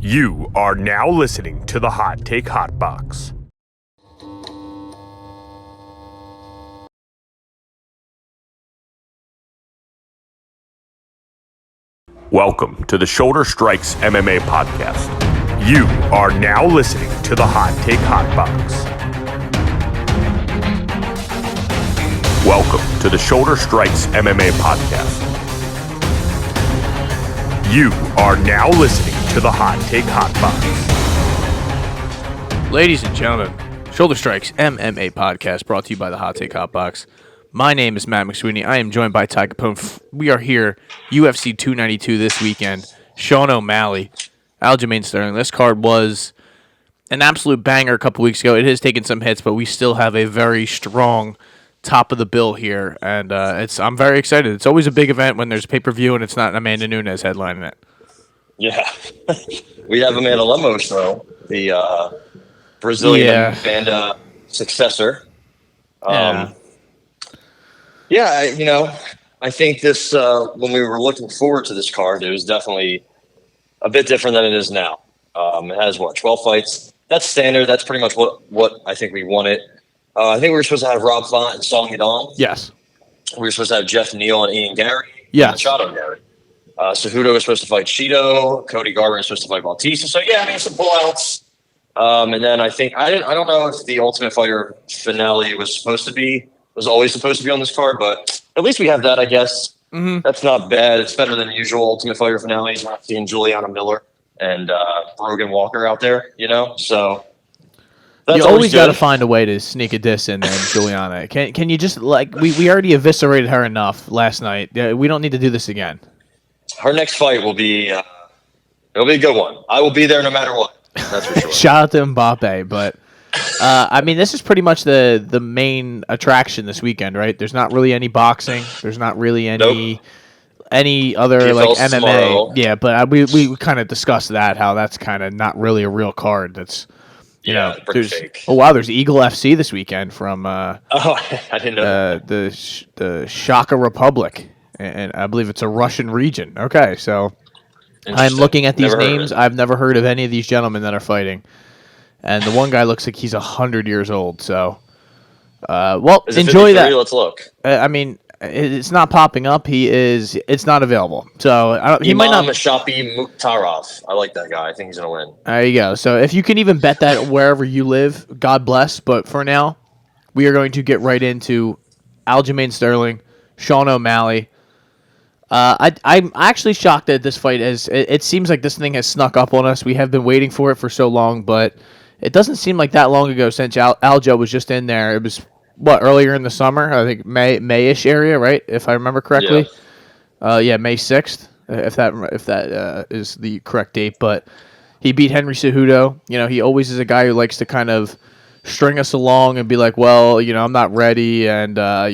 You are now listening to the Hot Take Hot Box. Welcome to the Shoulder Strikes MMA Podcast. You are now listening to the Hot Take Hot Box. Welcome to the Shoulder Strikes MMA Podcast. You are now listening to the Hot Take Hot Box. Ladies and gentlemen, Shoulder Strikes MMA Podcast brought to you by the Hot Take Hot Box. My name is Matt McSweeney. I am joined by Ty Capone. We are here, UFC 292 this weekend. Sean O'Malley, Aljamain Sterling. This card was an absolute banger a couple weeks ago. It has taken some hits, but we still have a very strong top of the bill here, and I'm very excited. It's always a big event when there's pay-per-view and it's not Amanda Nunes headlining it. Yeah. We have Amanda Lemos, though, the Brazilian Amanda successor. I think this, when we were looking forward to this card, it was definitely a bit different than it is now. It has, 12 fights? That's standard. That's pretty much what I think we wanted. I think we were supposed to have Rob Font and Song Yadong. Yes. We were supposed to have Jeff Neal and Ian Gary. Yes. Machado Gary. Cejudo was supposed to fight Cheeto. Cody Garbrandt was supposed to fight Bautista. So, some pullouts. And then I think I don't know if the Ultimate Fighter finale was always supposed to be on this card, but at least we have that, I guess. Mm-hmm. That's not bad. It's better than the usual Ultimate Fighter finales. Not seeing Juliana Miller and Brogan Walker out there, So that's you always got to find a way to sneak a diss in there, Juliana. Can you just we already eviscerated her enough last night. We don't need to do this again. Her next fight will be it'll be a good one. I will be there no matter what. That's for sure. Shout out to Mbappe, but this is pretty much the main attraction this weekend, right? There's not really any boxing. There's not really any other PFL MMA. tomorrow. Yeah, but we kind of discussed how that's kind of not really a real card. That's there's fake. Oh wow, there's Eagle FC this weekend from I didn't know the Shaka Republic, and I believe it's a Russian region. Okay, so I'm looking at these names. I've never heard of any of these gentlemen that are fighting. And the one guy looks like he's 100 years old. So, enjoy that. Let's look. It's not popping up. It's not available. So he might not. Shapi Mukhtarov. I like that guy. I think he's gonna win. There you go. So if you can even bet that wherever you live, God bless. But for now, we are going to get right into Aljamain Sterling, Sean O'Malley. I'm actually shocked at this fight, as it seems like this thing has snuck up on us. We have been waiting for it for so long, but it doesn't seem like that long ago since Aljo was just in there. It was, earlier in the summer? I think May-ish area, right? If I remember correctly. Yeah. May 6th, if that is the correct date. But he beat Henry Cejudo. He always is a guy who likes to kind of string us along and be like, I'm not ready, and I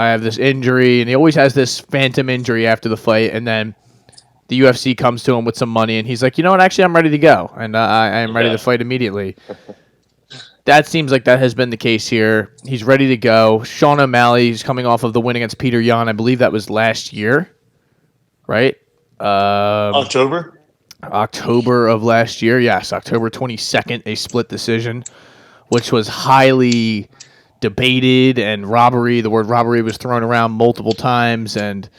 have this injury, and he always has this phantom injury after the fight, and then the UFC comes to him with some money, and he's like, actually, I'm ready to go, and I am ready to fight immediately. That seems like that has been the case here. He's ready to go. Sean O'Malley is coming off of the win against Peter Yan. I believe that was last year, right? October of last year. Yes, October 22nd, a split decision, which was highly debated, and the word robbery was thrown around multiple times. And,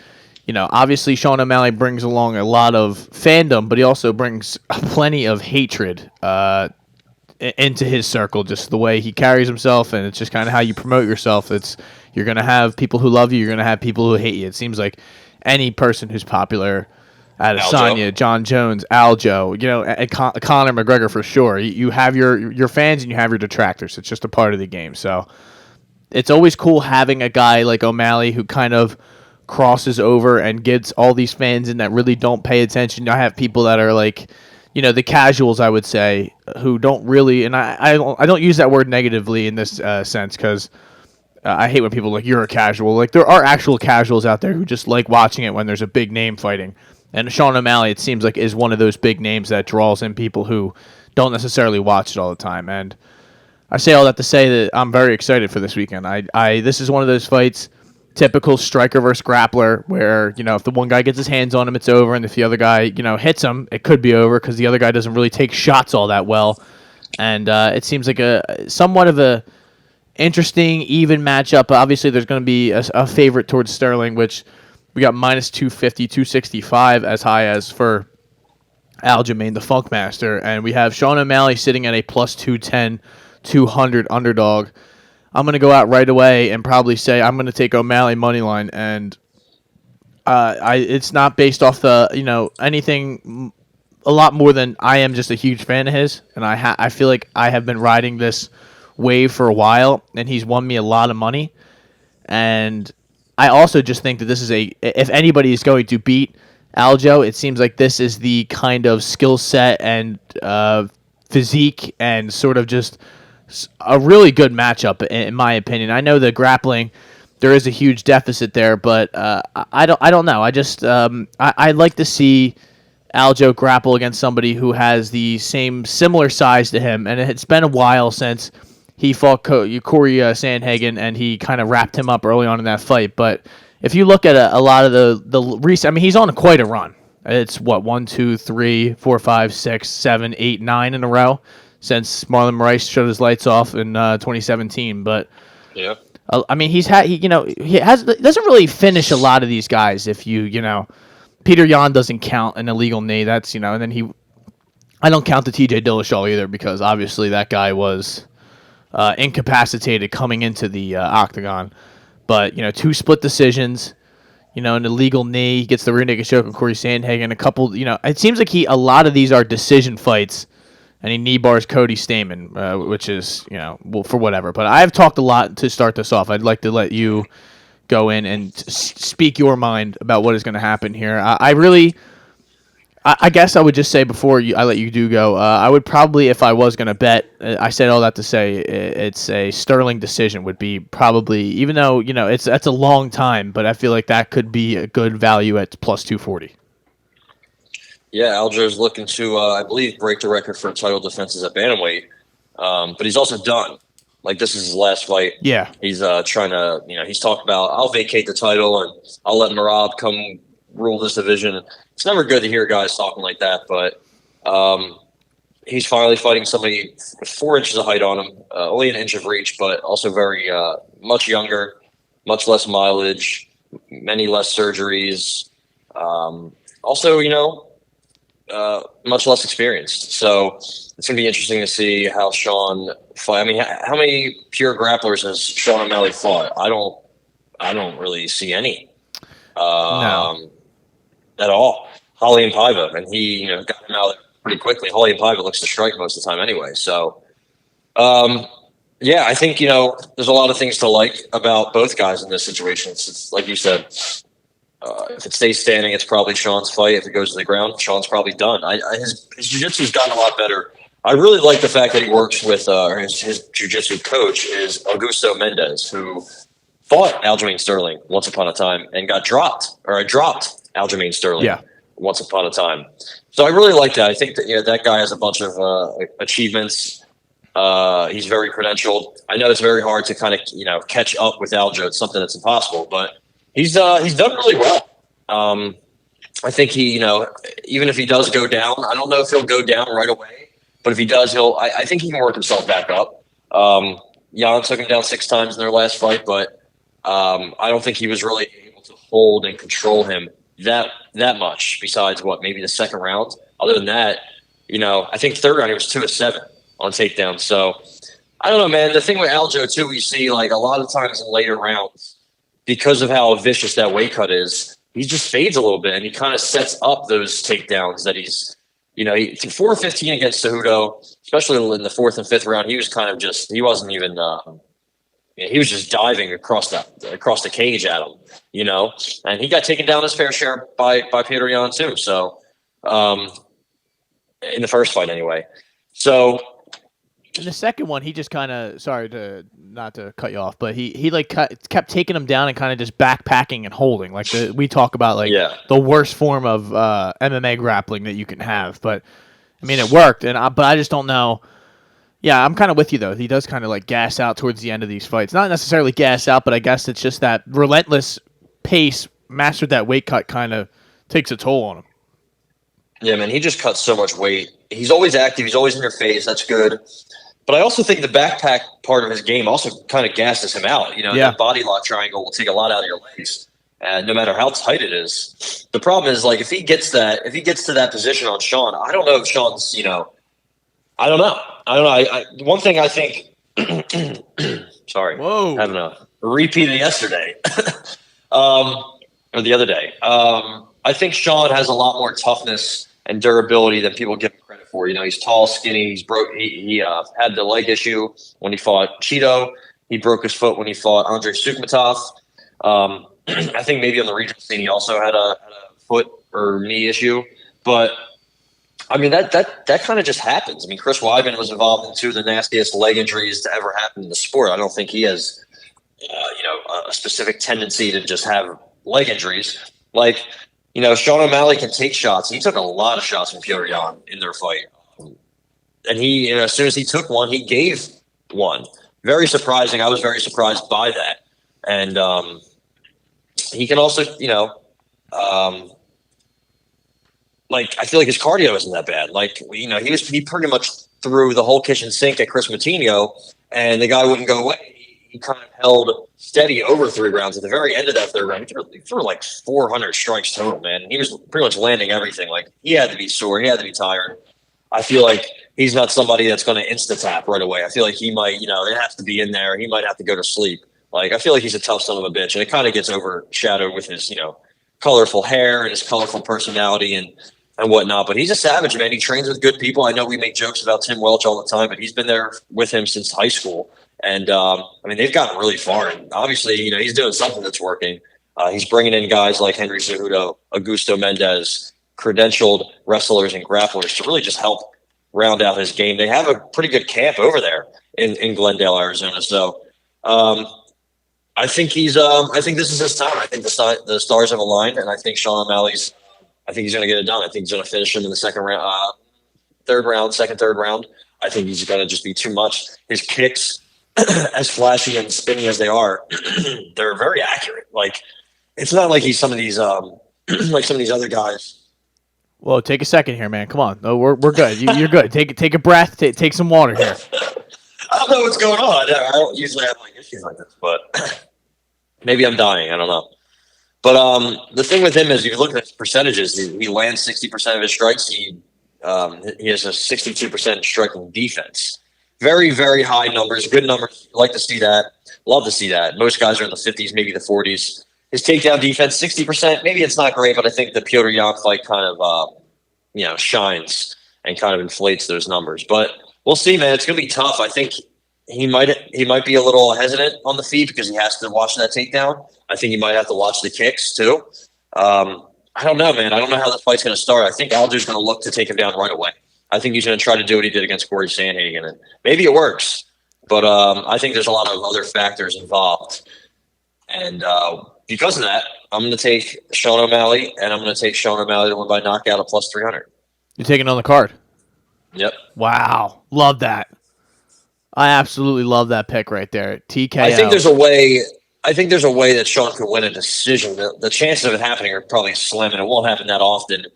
obviously Sean O'Malley brings along a lot of fandom, but he also brings plenty of hatred into his circle, just the way he carries himself, and it's just kind of how you promote yourself. You're going to have people who love you, you're going to have people who hate you. It seems like any person who's popular, Adesanya, John Jones, Aljo, Conor McGregor for sure. You have your fans and you have your detractors. It's just a part of the game. So it's always cool having a guy like O'Malley who kind of crosses over and gets all these fans in that really don't pay attention. I have people that are like, the casuals, I would say, who don't really, and I don't use that word negatively in this sense, because I hate when people are like, you're a casual. Like, there are actual casuals out there who just like watching it when there's a big name fighting. And Sean O'Malley, it seems like, is one of those big names that draws in people who don't necessarily watch it all the time. And I say all that to say that I'm very excited for this weekend. This is one of those fights typical striker versus grappler where, if the one guy gets his hands on him, it's over. And if the other guy, hits him, it could be over because the other guy doesn't really take shots all that well. And it seems like a somewhat of a interesting, even matchup. Obviously, there's going to be a favorite towards Sterling, which we got minus 250, 265 as high as for Aljamain, the Funkmaster. And we have Sean O'Malley sitting at a plus 210, 200 underdog. I'm going to go out right away and probably say I'm going to take O'Malley money line, and it's not based off the anything a lot more than I am just a huge fan of his, and I feel like I have been riding this wave for a while, and he's won me a lot of money, and I also just think that this is if anybody is going to beat Aljo, it seems like this is the kind of skill set and physique and sort of just a really good matchup, in my opinion. I know the grappling, there is a huge deficit there, but I don't know. I just I'd like to see Aljo grapple against somebody who has the similar size to him, and it's been a while since he fought Corey Sandhagen, and he kind of wrapped him up early on in that fight. But if you look at a lot of the recent, he's on quite a run. It's 1, 2, 3, 4, 5, 6, 7, 8, 9 in a row since Marlon Moraes shut his lights off in 2017. But yeah, he doesn't really finish a lot of these guys. If Peter Yan doesn't count an illegal knee. That's and then I don't count the TJ Dillashaw either because obviously that guy was incapacitated coming into the octagon. But 2 split decisions. An illegal knee, he gets the rear naked choke on Corey Sandhagen. A couple, it seems like a lot of these are decision fights, and he knee bars Cody Stamann, which is, for whatever. But I've talked a lot to start this off. I'd like to let you go in and speak your mind about what is going to happen here. I guess I would just say before I let you go, I would probably, if I was going to bet, I said all that to say it's a Sterling decision would be probably, even though, that's a long time, but I feel like that could be a good value at plus 240. Yeah, Aljo's looking to, I believe, break the record for title defenses at Bantamweight, but he's also done. Like, this is his last fight. Yeah. He's trying to, he's talked about, I'll vacate the title and I'll let Merab come rule this division. It's never good to hear guys talking like that, but he's finally fighting somebody with 4 inches of height on him, only an inch of reach, but also very much younger, much less mileage, many less surgeries. Also, much less experienced. So it's going to be interesting to see how Sean fight. How many pure grapplers has Sean O'Malley fought? I don't really see any. No. At all. Holly and Paiva, and he got him out pretty quickly. Holly and Paiva looks to strike most of the time anyway. So, I think there's a lot of things to like about both guys in this situation. It's like you said, if it stays standing, it's probably Sean's fight. If it goes to the ground, Sean's probably done. His jiu-jitsu's gotten a lot better. I really like the fact that he works with his jiu-jitsu coach is Augusto Mendez, who fought Aljamain Sterling once upon a time and dropped Aljamain Sterling once upon a time. So I really like that. I think that that guy has a bunch of achievements. He's very credentialed. I know it's very hard to kind of catch up with Aljo. It's something that's impossible, but he's done really well. I think he even if he does go down, I don't know if he'll go down right away, but if he does, I think he can work himself back up. Jan took him down 6 times in their last fight, but I don't think he was really able to hold and control him that much. Besides maybe the second round. Other than that, I think third round he was 2 of 7 on takedowns. So I don't know, man. The thing with Aljo too, we see like a lot of times in later rounds because of how vicious that weight cut is. He just fades a little bit, and he kind of sets up those takedowns that he's. He 4-15 against Cejudo, especially in the 4th and 5th round. He was kind of he wasn't even. He was just diving across the cage at him, and he got taken down his fair share by Peter Yan too. So, in the first fight anyway. So, in the second one, he just kind of not to cut you off, but he kept taking him down and kind of just backpacking and holding. Like we talk about the worst form of MMA grappling that you can have. But I mean, it worked, but I just don't know. Yeah, I'm kind of with you, though. He does kind of like gas out towards the end of these fights. Not necessarily gas out, but I guess it's just that relentless pace, mastered that weight cut kind of takes a toll on him. Yeah, man, he just cuts so much weight. He's always active. He's always in your face. That's good. But I also think the backpack part of his game also kind of gasses him out. That body lock triangle will take a lot out of your legs, no matter how tight it is. The problem is, like, if he gets to that position on Sean, I don't know if Sean's, I don't know. One thing I think, sorry, having a repeat of yesterday, or the other day. I think Sean has a lot more toughness and durability than people give him credit for. He's tall, skinny. He's broke. He had the leg issue when he fought Cheeto. He broke his foot when he fought Andrei Sukhmatov. I think maybe on the regional scene he also had a foot or knee issue. But I mean that kind of just happens. I mean, Chris Weidman was involved in two of the nastiest leg injuries to ever happen in the sport. I don't think he has a specific tendency to just have leg injuries. Like, Sean O'Malley can take shots. He took a lot of shots from Petr Yan in their fight. And he, as soon as he took one, he gave one. Very surprising. I was very surprised by that. And he can also, I feel like his cardio isn't that bad. Like, he pretty much threw the whole kitchen sink at Chris Matinho, and the guy wouldn't go away. He kind of held steady over 3 rounds. At the very end of that 3rd round, he threw like 400 strikes total, man. He was pretty much landing everything. Like, he had to be sore. He had to be tired. I feel like he's not somebody that's going to insta-tap right away. I feel like he might, it has to be in there. He might have to go to sleep. Like, I feel like he's a tough son of a bitch, and it kind of gets overshadowed with his, colorful hair and his colorful personality and whatnot. But he's a savage, man. He trains with good people. I know we make jokes about Tim Welch all the time, but he's been there with him since high school. And, they've gotten really far. And obviously, he's doing something that's working. He's bringing in guys like Henry Cejudo, Augusto Mendez, credentialed wrestlers and grapplers to really just help round out his game. They have a pretty good camp over there in Glendale, Arizona. So I think I think this is his time. I think the stars have aligned, and I think Sean O'Malley's, I think he's going to get it done. I think he's going to finish him in the second round, third round. I think he's going to just be too much. His kicks, as flashy and spinny as they are, they're very accurate. Like, it's not like he's some of these like some of these other guys. Whoa, take a second here, man. Come on. No, we're good. You're good. Take a breath. Take some water here. I don't know what's going on. I don't usually have like issues like this, but maybe I'm dying. I don't know. But the thing with him is, if you look at his percentages, he lands 60% of his strikes. He has a 62% striking defense. Very, very high numbers, good numbers. Like to see that. Love to see that. Most guys are in the 50s, maybe the 40s. His takedown defense, 60%. Maybe it's not great, but I think the Petr Yan fight kind of, shines and kind of inflates those numbers. But we'll see, man. It's going to be tough. I think he might be a little hesitant on the feet because he has to watch that takedown. I think he might have to watch the kicks too. I don't know, man. I don't know how this fight's going to start. I think Aljo's going to look to take him down right away. I think he's going to try to do what he did against Corey Sandhagen, and maybe it works. But I think there's a lot of other factors involved. And because of that, I'm going to take Sean O'Malley, and I'm going to take Sean O'Malley to win by knockout at plus 300. You're taking on the card? Yep. Wow. Love that. I absolutely love that pick right there. TKO. I think there's a way that Sean could win a decision. The chances of it happening are probably slim, and it won't happen that often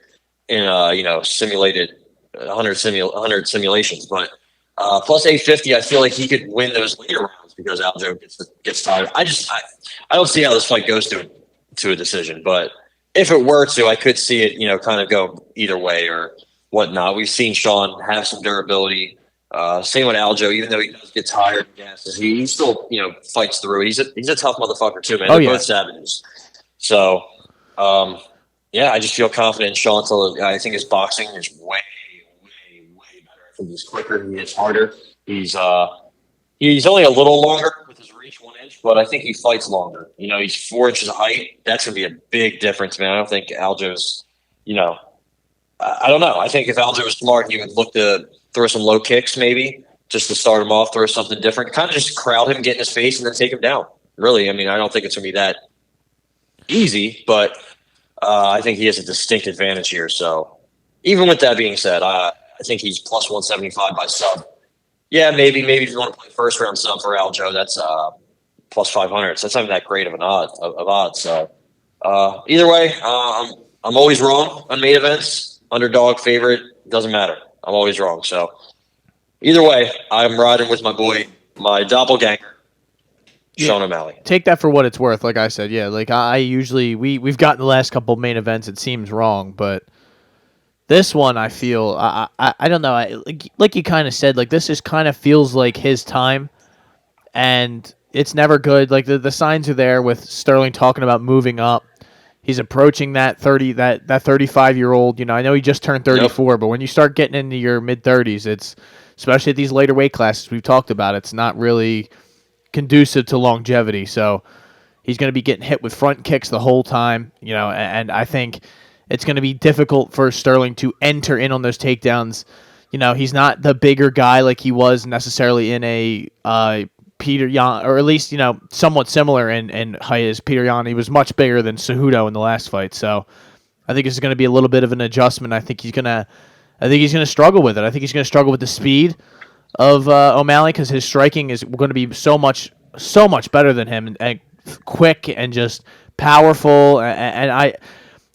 in simulated 100 simulations. But plus 850, I feel like he could win those later rounds because Aljo gets tired. I don't see how this fight goes to a decision, but if it were to, I could see it, kind of go either way or whatnot. We've seen Sean have some durability. Same with Aljo, even though he does get tired and gasses, he still, fights through it. He's a tough motherfucker too, man. They're both savages. So, I just feel confident in Sean. I think his boxing is way, way, way better. I think he's quicker. He hits harder. He's only a little longer with his reach, 1 inch, but I think he fights longer. He's 4 inches of height. That's going to be a big difference, man. I don't think Aljo's, I don't know. I think if Aljo was smart, he would look to throw some low kicks maybe just to start him off, throw something different, kind of just crowd him, get in his face, and then take him down. Really, I mean, I don't think it's going to be that easy, but I think he has a distinct advantage here. So even with that being said, I think he's plus 175 by sub. Yeah, maybe if you want to play first round sub for Aljo, that's plus 500. So that's not even that great of an odds. So either way, I'm always wrong on main events. Underdog, favorite, doesn't matter. I'm always wrong. So either way, I'm riding with my boy, my doppelganger, Sean O'Malley. Take that for what it's worth. Like I said, yeah. Like I usually we've gotten the last couple main events. It seems wrong, but this one I feel I don't know. Like you kind of said, like this just kind of feels like his time, and it's never good. Like the signs are there with Sterling talking about moving up. He's approaching that 35-year-old. You know, I know he just turned 34, but when you start getting into your mid-30s, it's especially at these later weight classes we've talked about. It's not really conducive to longevity. So he's going to be getting hit with front kicks the whole time. You know, and I think it's going to be difficult for Sterling to enter in on those takedowns. You know, he's not the bigger guy like he was necessarily in a Peter Yan, or at least, you know, somewhat similar in height as Peter Yan. He was much bigger than Cejudo in the last fight, so I think it's going to be a little bit of an adjustment. I think he's going to struggle with it. I think he's going to struggle with the speed of O'Malley because his striking is going to be so much better than him, and quick and just powerful. And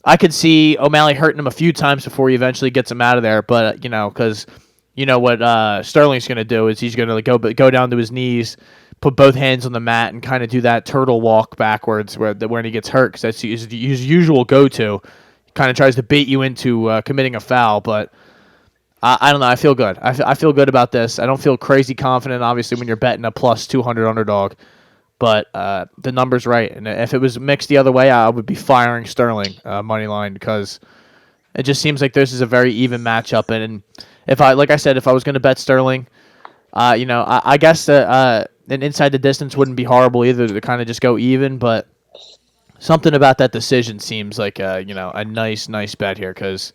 I could see O'Malley hurting him a few times before he eventually gets him out of there. But you know, because you know what Sterling's going to do is he's going to go down to his knees, put both hands on the mat, and kind of do that turtle walk backwards when he gets hurt, because that's his usual go-to. He kind of tries to bait you into committing a foul, but I don't know. I feel good. I feel good about this. I don't feel crazy confident, obviously, when you're betting a plus 200 underdog, but the number's right. And if it was mixed the other way, I would be firing Sterling money line, because it just seems like this is a very even matchup. And if I was going to bet Sterling, you know, I guess an inside the distance wouldn't be horrible either, to kind of just go even, but something about that decision seems like you know, a nice bet here, because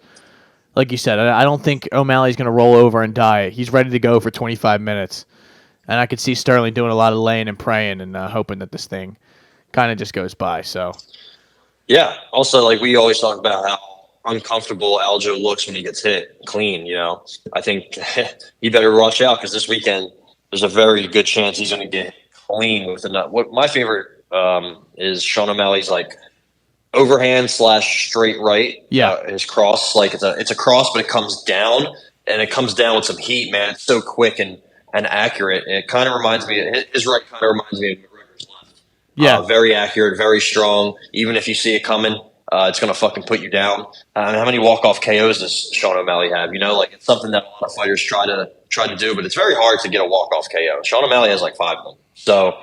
like you said, I don't think O'Malley's going to roll over and die. He's ready to go for 25 minutes, and I could see Sterling doing a lot of laying and praying and hoping that this thing kind of just goes by. So yeah, also, like we always talk about how uncomfortable Aljo looks when he gets hit clean. You know, I think he better watch out, because this weekend there's a very good chance he's going to get clean with a nut. What my favorite is Sean O'Malley's like overhand / straight right. Yeah, his cross, like it's a cross, but it comes down, and it comes down with some heat. Man, it's so quick and accurate. And it kind of reminds me. His right kind of reminds me of McGregor's left. Yeah, very accurate, very strong. Even if you see it coming, it's going to fucking put you down. How many walk-off KOs does Sean O'Malley have? You know, like it's something that a lot of fighters try to do, but it's very hard to get a walk-off KO. Sean O'Malley has like 5 of them. So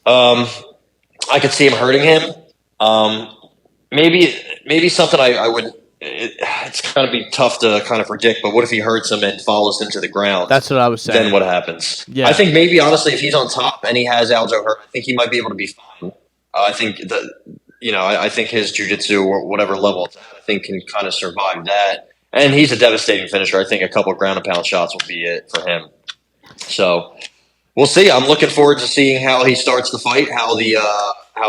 I could see him hurting him. Maybe something I would. It's going to be tough to kind of predict, but what if he hurts him and follows him to the ground? that's what I was saying. Then what happens? Yeah, I think maybe, honestly, if he's on top and he has Aljo hurt, I think he might be able to be fine. I think I think his jiu-jitsu, or whatever level it's at, I think can kind of survive that. And he's a devastating finisher. I think a couple of ground and pound shots will be it for him. So we'll see. I'm looking forward to seeing how he starts the fight, how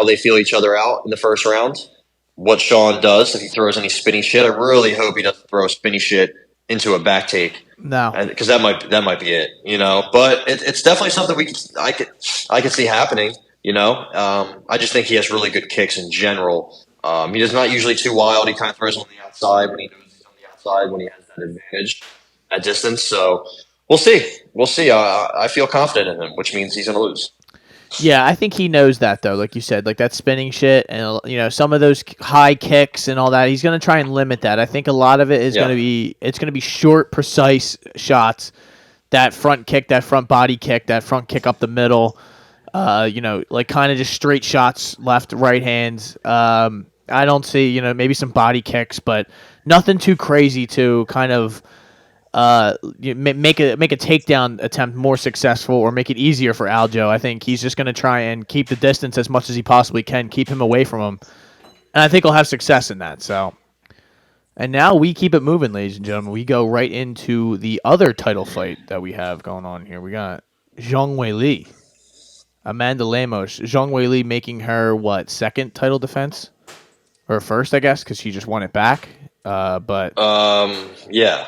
they feel each other out in the first round, what Sean does, if he throws any spinny shit. I really hope he doesn't throw spinny shit into a back take. No, because that might be it, you know. But it's definitely something I could see happening, you know. I just think he has really good kicks in general. He is not usually too wild. He kind of throws them on the outside when he knows he's on the outside, when he has that advantage at distance. So we'll see. I feel confident in him, which means he's going to lose. Yeah, I think he knows that, though. Like you said, like that spinning shit, and you know, some of those high kicks and all that. He's going to try and limit that. I think a lot of it is going to be short, precise shots. That front kick, that front body kick, that front kick up the middle. You know, like kind of just straight shots, left, right hands. I don't see, you know, maybe some body kicks, but nothing too crazy to kind of make a takedown attempt more successful or make it easier for Aljo. I think he's just going to try and keep the distance as much as he possibly can, keep him away from him, and I think he'll have success in that. So, and now we keep it moving, ladies and gentlemen. We go right into the other title fight that we have going on here. We got Zhang Weili, Amanda Lemos. Zhang Weili making her second title defense, or first, I guess, because she just won it back. But yeah.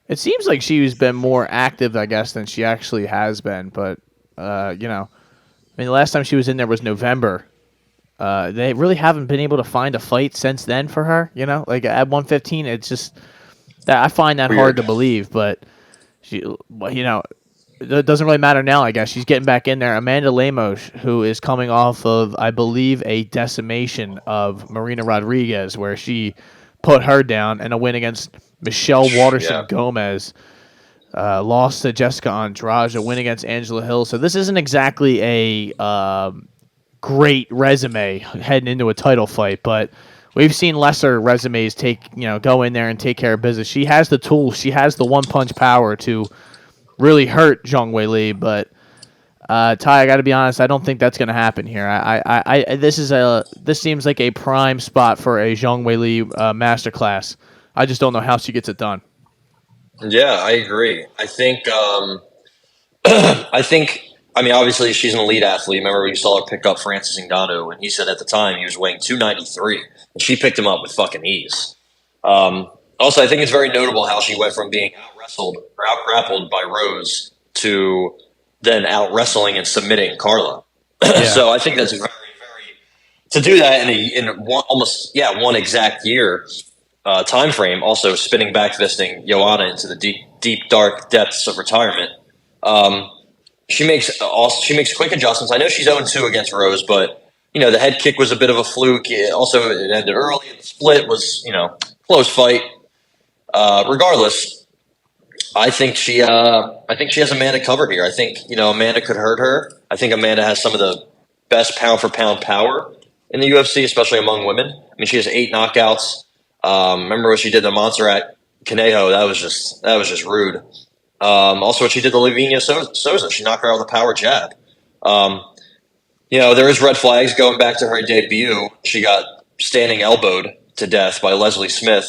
It seems like she's been more active, I guess, than she actually has been. But, the last time she was in there was November. They really haven't been able to find a fight since then for her. Like at 115, it's just that I find that hard to believe. But she, it doesn't really matter now. I guess she's getting back in there. Amanda Lemos, who is coming off of, I believe, a decimation of Marina Rodriguez, where she put her down, and a win against Michelle Waterson Gomez. Lost to Jessica Andrade, a win against Angela Hill. So this isn't exactly a great resume heading into a title fight, but we've seen lesser resumes go in there and take care of business. She has the tools. She has the one-punch power to really hurt Zhang Weili, but Ty, I got to be honest, I don't think that's going to happen here. This seems like a prime spot for a Zhang Weili masterclass. I just don't know how she gets it done. Yeah, I agree. I think, obviously she's an elite athlete. Remember we saw her pick up Francis Ngannou, and he said at the time he was weighing 293, and she picked him up with fucking ease. Also, I think it's very notable how she went from being out-wrestled or out-grappled by Rose to then out-wrestling and submitting Carla. Yeah. So I think that's very, very – to do that in one exact year time frame, also spinning back fisting Joanna into the deep, dark depths of retirement. She makes quick adjustments. I know she's 0-2 against Rose, but, the head kick was a bit of a fluke. It ended early. The split was, close fight. Regardless, I think she has Amanda covered here. I think Amanda could hurt her. I think Amanda has some of the best pound for pound power in the UFC, especially among women. I mean, she has 8 knockouts. Remember what she did to Montserrat Conejo? That was just rude. Also, what she did to Lavinia Souza, she knocked her out with a power jab. There is red flags going back to her debut. She got standing elbowed to death by Leslie Smith.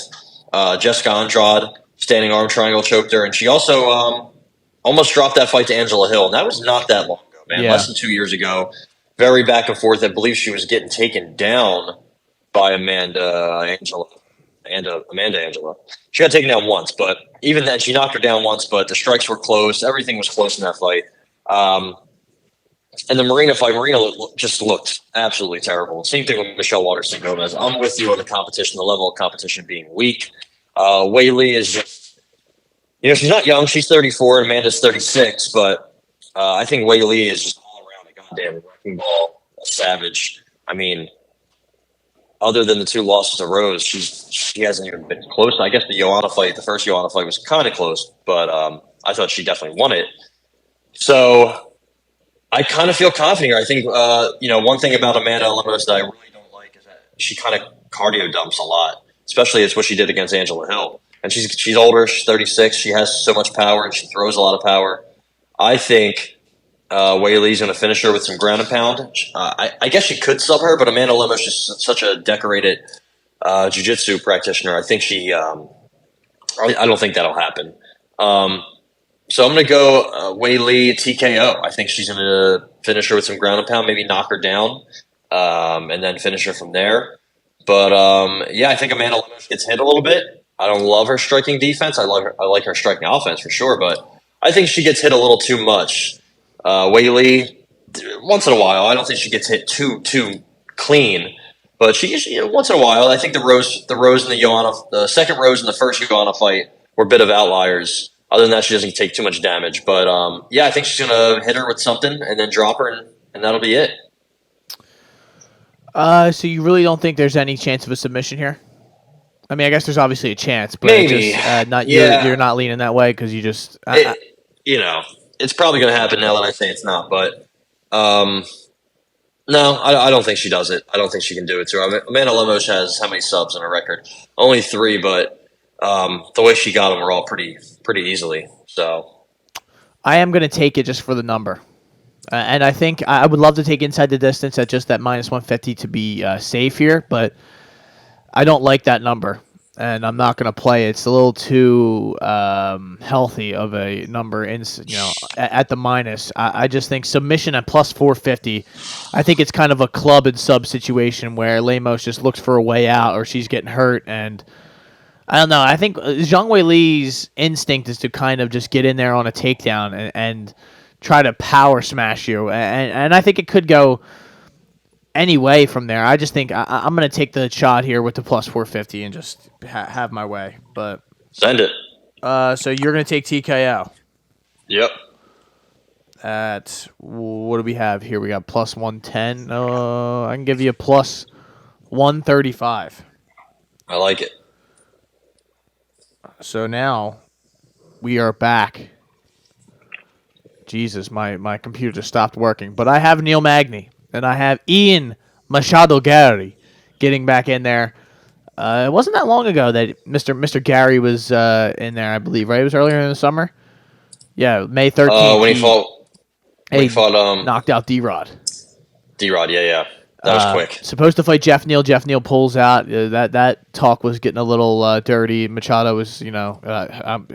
Jessica Andrade, standing arm triangle choked her, and she also almost dropped that fight to Angela Hill. And that was not that long ago, man. Yeah. Less than 2 years ago. Very back and forth. I believe she was getting taken down by Amanda Angela. She got taken down once, but even then, she knocked her down once, but the strikes were close. Everything was close in that fight. And the Marina fight, just looked absolutely terrible. Same thing with Michelle Waterson Gomez. I'm with you on the competition, the level of competition being weak. Weili is just, she's not young. She's 34 and Amanda's 36, but I think Weili is just all around a goddamn wrecking ball, a savage. I mean, other than the 2 losses to Rose, she hasn't even been close. I guess the first Joanna fight was kind of close, but I thought she definitely won it. So I kind of feel confident here. I think, one thing about Amanda Lemos that I really don't like is that she kind of cardio dumps a lot, especially it's what she did against Angela Hill. And she's older. She's 36. She has so much power, and she throws a lot of power. I think Weili's going to finish her with some ground and pound. I guess she could sub her, but Amanda Lemos is just such a decorated jiu-jitsu practitioner. I think I don't think that'll happen. So I'm going to go Weili TKO. I think she's going to finish her with some ground and pound, maybe knock her down, and then finish her from there. But I think Amanda Lemos gets hit a little bit. I don't love her striking defense. I like her striking offense for sure, but I think she gets hit a little too much. Weili, once in a while, I don't think she gets hit too clean, but she once in a while. I think the second Rose and the first Joanna fight were a bit of outliers. Other than that, she doesn't take too much damage. But I think she's gonna hit her with something and then drop her, and that'll be it. So you really don't think there's any chance of a submission here? I mean, I guess there's obviously a chance, but maybe you're not leaning that way because you just it's probably going to happen now that I say it's not. But no, I don't think she does it. I don't think she can do it to her. Amanda Lemos has how many subs on her record? Only 3, but the way she got them were all pretty easily. So I am going to take it just for the number. And I think I would love to take inside the distance at just that minus 150 to be safe here, but I don't like that number, and I'm not going to play it. It's a little too healthy of a number at the minus. I just think submission at plus 450, I think it's kind of a club and sub situation where Lemos just looks for a way out or she's getting hurt, and I don't know. I think Zhang Weili's instinct is to kind of just get in there on a takedown and try to power smash you, and I think it could go any way from there. I just think I'm going to take the shot here with the plus 450 and just have my way. But Send it. so you're going to take TKO. Yep. What do we have here? We got plus 110. I can give you a plus 135. I like it. So now we are back. Jesus, my computer just stopped working. But I have Neil Magny, and I have Ian Machado Gary getting back in there. It wasn't that long ago that Mr. Gary was in there, I believe, right? It was earlier in the summer. Yeah, May 13th. When he fought knocked out D-Rod. D-Rod, yeah. That was quick. Supposed to fight Jeff Neal. Jeff Neal pulls out. That talk was getting a little dirty. Machado was, I'm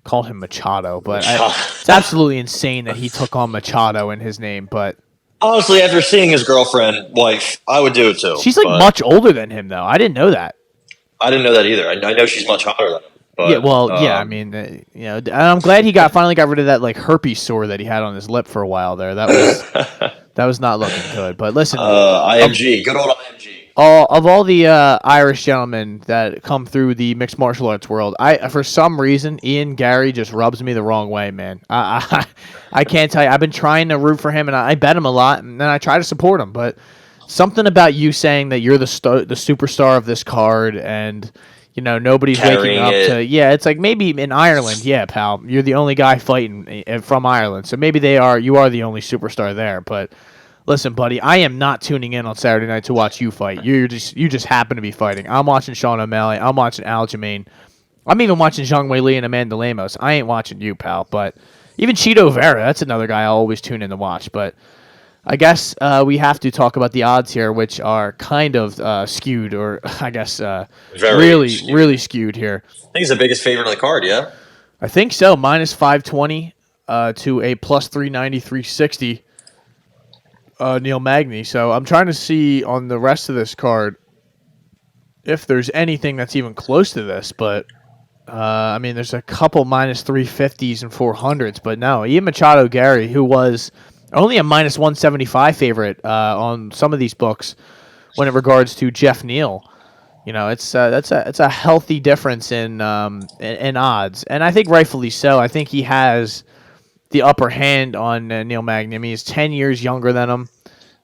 call him Machado, but it's absolutely insane that he took on Machado in his name. But honestly, after seeing his girlfriend, wife, I would do it too. She's much older than him, though. I didn't know that. I didn't know that either. I know she's much hotter than him. But, I mean, and I'm glad he finally got rid of that herpes sore that he had on his lip for a while there. That was not looking good. But listen, IMG, good old IMG. Of all the Irish gentlemen that come through the mixed martial arts world, for some reason Ian Gary just rubs me the wrong way, man. I can't tell you. I've been trying to root for him, and I bet him a lot, and then I try to support him. But something about you saying that you're the superstar of this card, and nobody's waking up to. Yeah, it's like maybe in Ireland, yeah, pal, you're the only guy fighting from Ireland, so maybe you are the only superstar there, but. Listen, buddy, I am not tuning in on Saturday night to watch you fight. You just happen to be fighting. I'm watching Sean O'Malley. I'm watching Aljamain. I'm even watching Zhang Weili and Amanda Lemos. I ain't watching you, pal. But even Cheeto Vera, that's another guy I'll always tune in to watch. But I guess we have to talk about the odds here, which are kind of skewed, or I guess really skewed here. I think he's the biggest favorite on the card, yeah? I think so. Minus 520 to a plus 390, 360. Neil Magny. So I'm trying to see on the rest of this card if there's anything that's even close to this. But, I mean, there's a couple minus 350s and 400s. But no, Ian Machado Gary, who was only a minus 175 favorite on some of these books when it regards to Jeff Neal. It's a healthy difference in odds. And I think rightfully so. I think he has the upper hand on Neil Magny. I mean, he's 10 years younger than him.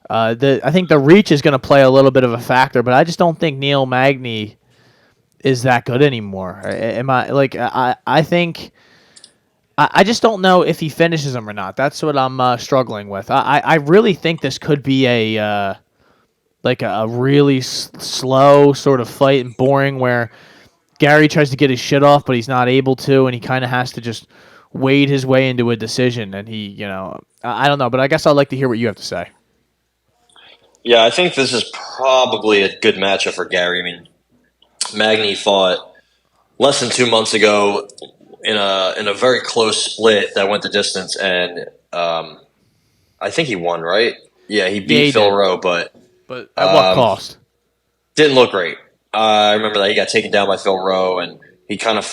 I think the reach is going to play a little bit of a factor, but I just don't think Neil Magny is that good anymore. I think I just don't know if he finishes him or not. That's what I'm struggling with. I really think this could be a really slow sort of fight and boring where Gary tries to get his shit off, but he's not able to, and he kind of has to just wade his way into a decision, and he, I don't know, but I guess I'd like to hear what you have to say. Yeah, I think this is probably a good matchup for Gary. I mean, Magny fought less than 2 months ago in a very close split that went the distance, and I think he won, right? Yeah, he beat Phil Rowe, but at what cost? Didn't look great. I remember that he got taken down by Phil Rowe, and he kind of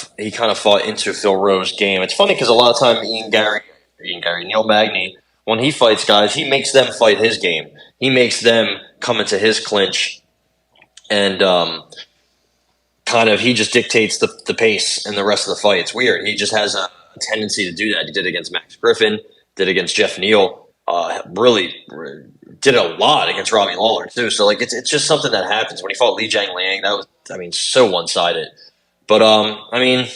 fought into Phil Rowe's game. It's funny because a lot of time Neil Magny, when he fights guys, he makes them fight his game. He makes them come into his clinch, and he just dictates the pace and the rest of the fight. It's weird. He just has a tendency to do that. He did it against Max Griffin, did it against Jeff Neal, really did a lot against Robbie Lawler too. So it's just something that happens. When he fought Li Jiangliang, that was so one-sided. But and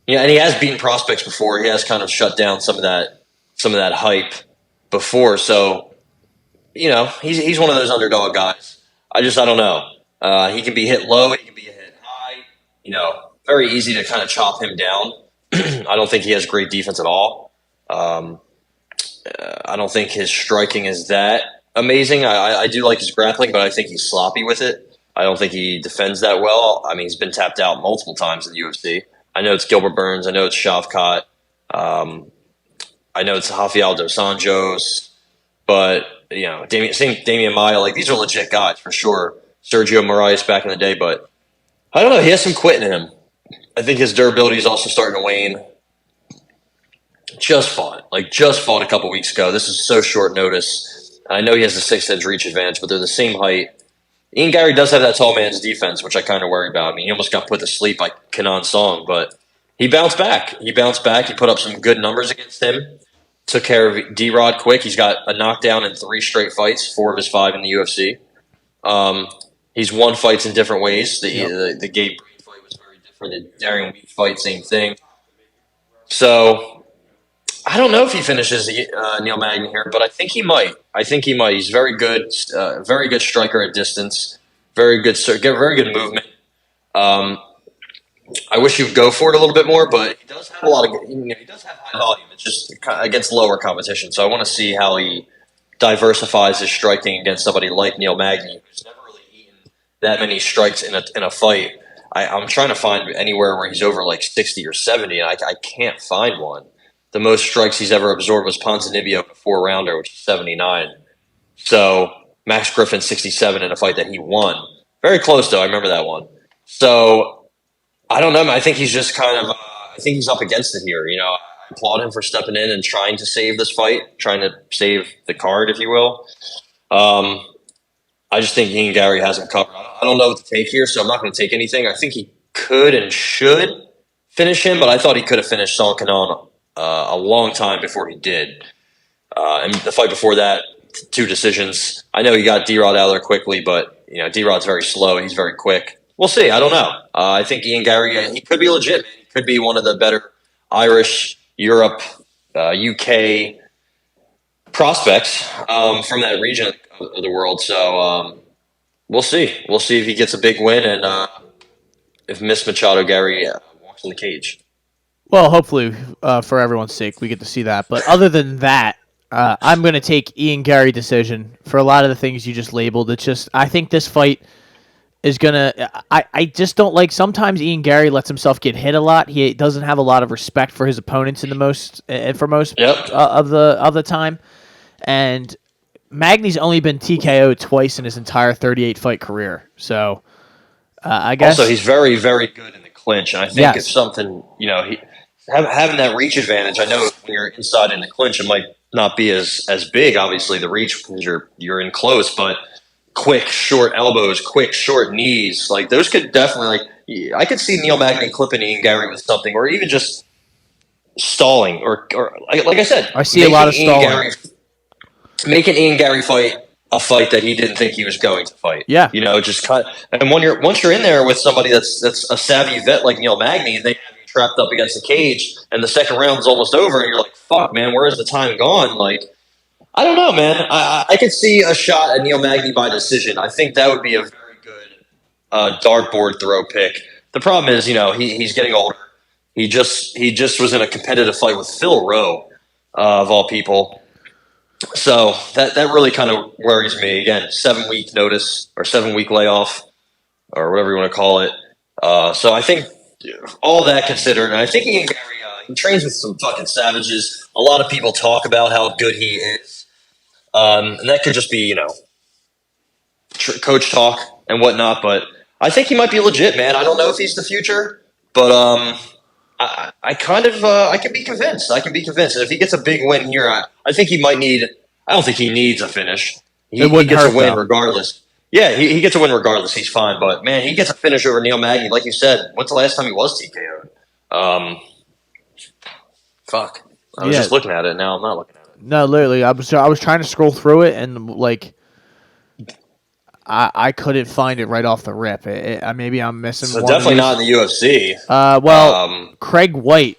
he has beaten prospects before. He has kind of shut down some of that hype before. So he's one of those underdog guys. I don't know. He can be hit low. He can be hit high. Very easy to kind of chop him down. I don't think he has great defense at all. I don't think his striking is that amazing. I do like his grappling, but I think he's sloppy with it. I don't think he defends that well. I mean, he's been tapped out multiple times in the UFC. I know it's Gilbert Burns. I know it's Shavkat. I know it's Rafael dos Anjos. But, Damian Maia, these are legit guys for sure. Sergio Moraes back in the day. But I don't know. He has some quitting in him. I think his durability is also starting to wane. Just fought a couple weeks ago. This is so short notice. I know he has the 6'10" reach advantage, but they're the same height. Ian Gary does have that tall man's defense, which I kind of worry about. I mean, he almost got put to sleep by Kenan Song, but he bounced back. He put up some good numbers against him. Took care of D-Rod quick. He's got a knockdown in 3 straight fights, 4 of his 5 in the UFC. He's won fights in different ways. The Gabe Breen fight was very different. The Darian Wheat fight, same thing. So I don't know if he finishes Neil Magny here, but I think he might. He's very good striker at distance. Very good movement. I wish he would go for it a little bit more, but he does have he does have high volume. It's just against lower competition. So I want to see how he diversifies his striking against somebody like Neil Magny, who's never really eaten that many strikes in a fight. I'm trying to find anywhere where he's over like 60 or 70, and I can't find one. The most strikes he's ever absorbed was Ponzinibbio in a 4-rounder, which is 79. So Max Griffin 67 in a fight that he won. Very close though. I remember that one. So I don't know. I think he's just I think he's up against it here. I applaud him for stepping in and trying to save this fight, trying to save the card, if you will. I just think Ian Gary has him covered. I don't know what to take here, so I'm not going to take anything. I think he could and should finish him, but I thought he could have finished Saul Kanon a long time before he did. And the fight before that, 2 decisions. I know he got D-Rod out of there quickly, but D-Rod's very slow. He's very quick. We'll see. I don't know. I think Ian Gary, he could be legit. Man. He could be one of the better Irish, Europe, UK prospects from that region of the world. So we'll see. We'll see if he gets a big win and if Miss Machado Gary walks in the cage. Well, hopefully, for everyone's sake, we get to see that. But other than that, I'm going to take Ian Gary decision for a lot of the things you just labeled. It's just, I think this fight is going to, I just don't like, sometimes Ian Gary lets himself get hit a lot. He doesn't have a lot of respect for his opponents for most of the time. And Magny's only been TKO'd twice in his entire 38-fight career. So, I guess. Also, he's very, very good in the clinch. And I think it's something, having that reach advantage. I know when you're inside in the clinch, it might not be as big, obviously, the reach because you're in close, but quick, short elbows, quick, short knees, like those could definitely, I could see Neil Magny clipping Ian Gary with something, or even just stalling, or like I said, I see a lot of stalling. Making Ian Gary fight a fight that he didn't think he was going to fight. Yeah, just cut. And once you're in there with somebody that's a savvy vet like Neil Magny, they have you trapped up against the cage, and the second round is almost over, and you're like, "Fuck, man, where is the time gone?" Like, I don't know, man. I could see a shot at Neil Magny by decision. I think that would be a very good dartboard throw pick. The problem is, he's getting older. He just was in a competitive fight with Phil Rowe, of all people. So that really kind of worries me. Again, 7-week notice or 7-week layoff or whatever you want to call it. So I think all that considered, and I think Ian Gary, he trains with some fucking savages. A lot of people talk about how good he is. And that could just be, coach talk and whatnot. But I think he might be legit, man. I don't know if he's the future, but I can be convinced. I can be convinced. And if he gets a big win here, I think he might need. I don't think he needs a finish. He gets a win regardless. Yeah, he gets a win regardless. He's fine. But man, he gets a finish over Neil Magny, like you said. When's the last time he was TKO'd? Fuck. I was just looking at it. Now I'm not looking at it. No, literally, I was trying to scroll through it, and I couldn't find it right off the rip. Maybe I'm missing. So definitely not in the UFC. Craig White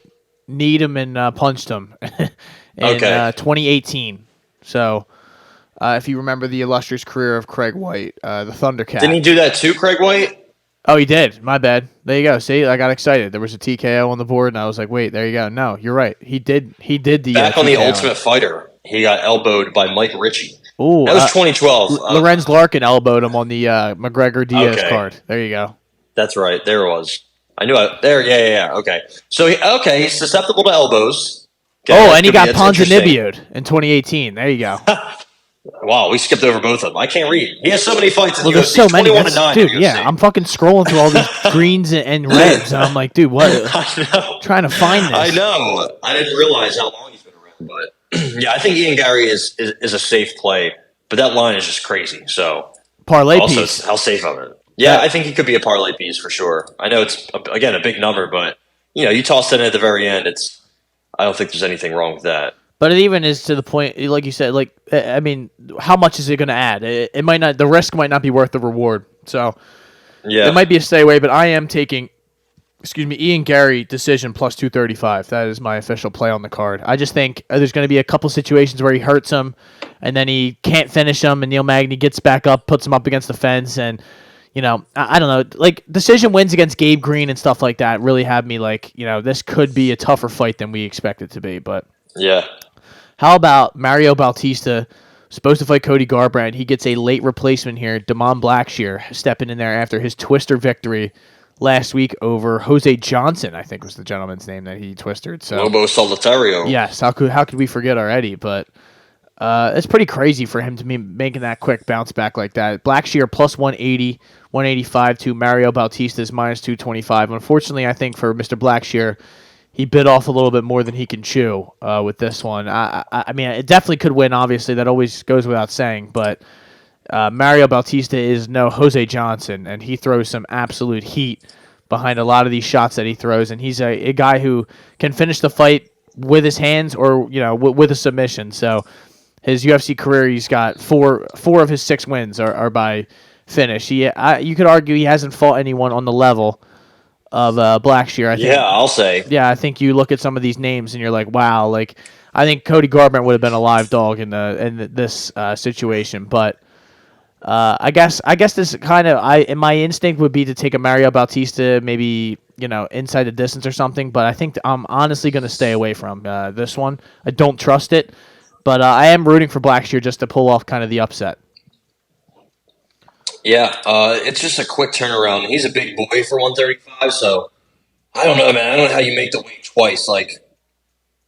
kneed him and punched him in 2018. So, if you remember the illustrious career of Craig White, the Thundercat. Didn't he do that too, Craig White? Oh, he did. My bad. There you go. See, I got excited. There was a TKO on the board, and I was like, "Wait, there you go." No, you're right. He did. He did the back on TKO. The Ultimate Fighter. He got elbowed by Mike Ritchie. Ooh, that was 2012. Lorenz Larkin elbowed him on the McGregor Diaz card. There you go. That's right. There it was. I knew it. There. Yeah. Okay. So he's susceptible to elbows. Okay, and he got Ponzinibbio'd in 2018. There you go. Wow, we skipped over both of them. I can't read. He has so many fights in Well, the there's UFC. so many. 21-9 Dude, in the yeah, UFC. I'm fucking scrolling through all these greens and reds, and I'm like, dude, what? I know. Trying to find this. I know. I didn't realize how long he's been around, but yeah, I think Ian Gary is a safe play, but that line is just crazy. So Parlay also, piece. how safe of it? Yeah, I think he could be a parlay piece for sure. I know it's again a big number, but you toss that in at the very end. I don't think there's anything wrong with that. But it even is to the point, like you said, like, I mean, how much is it going to add? It might not, the risk might not be worth the reward. So Yeah, it might be a stay away, but I am taking, Ian Gary decision plus 235. That is my official play on the card. I just think there's going to be a couple situations where he hurts him and then he can't finish him and Neil Magny gets back up, puts him up against the fence and, I don't know, like decision wins against Gabe Green and stuff like that really have me like, this could be a tougher fight than we expect it to be, but. yeah. How about Mario Bautista, supposed to fight Cody Garbrandt? He gets a late replacement here. Damon Blackshear stepping in there after his twister victory last week over Jose Johnson, I think was the gentleman's name that he twisted. So Lobo Solitario. yes, how could we forget already? But it's pretty crazy for him to be making that quick bounce back like that. Blackshear plus 180, 185 to Mario Bautista's minus 225. Unfortunately, I think for Mr. Blackshear, he bit off a little bit more than he can chew with this one. I mean, it definitely could win, obviously. That always goes without saying. But Mario Bautista is no Jose Johnson, and he throws some absolute heat behind a lot of these shots that he throws. And he's a guy who can finish the fight with his hands or, with a submission. So his UFC career, he's got four of his 6 wins are by finish. You could argue he hasn't fought anyone on the level of Blackshear, I think. Yeah, I'll say. Yeah, I think you look at some of these names and you're like, wow. Like, I think Cody Garbrandt would have been a live dog in this situation. But I guess this kind of my instinct would be to take a Mario Bautista, maybe inside the distance or something. But I think I'm honestly going to stay away from this one. I don't trust it, but I am rooting for Blackshear just to pull off kind of the upset. Yeah, it's just a quick turnaround. He's a big boy for 135, so I don't know, man. I don't know how you make the weight twice. Like,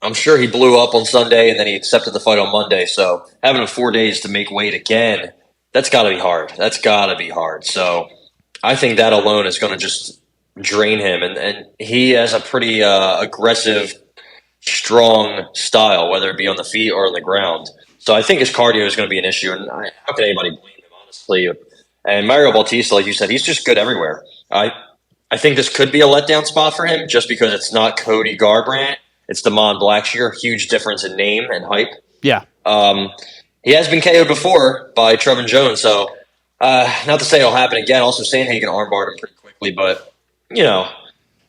I'm sure he blew up on Sunday and then he accepted the fight on Monday. So having him 4 days to make weight again, that's got to be hard. That's got to be hard. So I think that alone is going to just drain him. And he has a pretty aggressive, strong style, whether it be on the feet or on the ground. So I think his cardio is going to be an issue. And how can anybody blame him, honestly? And Mario Bautista, like you said, he's just good everywhere. I think this could be a letdown spot for him just because it's not Cody Garbrandt. It's Damon Blackshear. Huge difference in name and hype. Yeah. He has been KO'd before by Trevin Jones, so not to say it'll happen again. Also, Sandhagen armbarred him pretty quickly, but,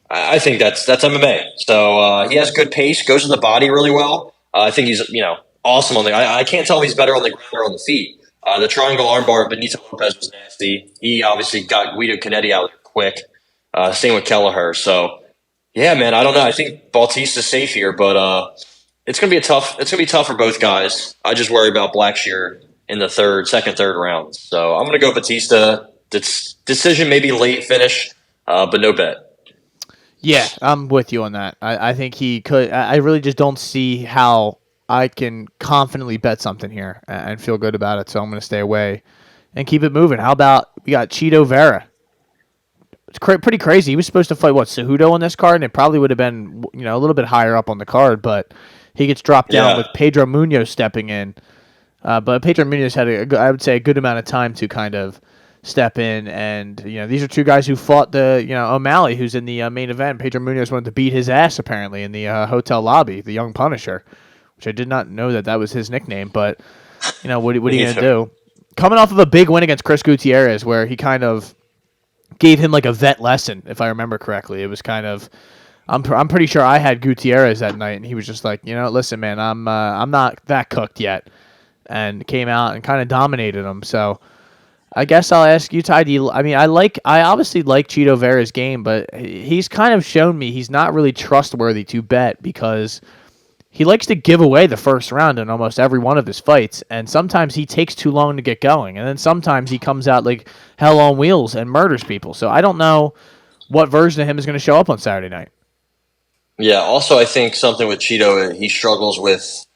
I think that's MMA. So he has good pace, goes to the body really well. I think he's, awesome on the – I can't tell if he's better on the ground or on the feet. The triangle armbar of Benito Lopez was nasty. He obviously got Guido Canetti out there quick. Same with Kelleher. So, yeah, man, I don't know. I think Bautista's safe here, but it's gonna be tough for both guys. I just worry about Blackshear in the second, third round. So I'm gonna go Bautista. Decision, maybe late finish, but no bet. Yeah, I'm with you on that. I think he could. I really just don't see how I can confidently bet something here and feel good about it, so I'm going to stay away and keep it moving. How about we got Chito Vera? It's pretty crazy. He was supposed to fight, Cejudo on this card, and it probably would have been a little bit higher up on the card, but he gets dropped down with Pedro Munoz stepping in. But Pedro Munoz had, I would say, a good amount of time to kind of step in, and these are two guys who fought the O'Malley, who's in the main event. Pedro Munoz wanted to beat his ass apparently in the hotel lobby, the Young Punisher, which I did not know that was his nickname, but, what are you going to do? Coming off of a big win against Chris Gutierrez, where he kind of gave him like a vet lesson, if I remember correctly. It was kind of, I'm pretty sure I had Gutierrez that night, and he was just like, listen, man, I'm not that cooked yet, and came out and kind of dominated him. So I guess I'll ask you, Ty. I obviously like Chito Vera's game, but he's kind of shown me he's not really trustworthy to bet because he likes to give away the first round in almost every one of his fights, and sometimes he takes too long to get going, and then sometimes he comes out like hell on wheels and murders people. So I don't know what version of him is going to show up on Saturday night. Yeah, also I think something with Chito, he struggles with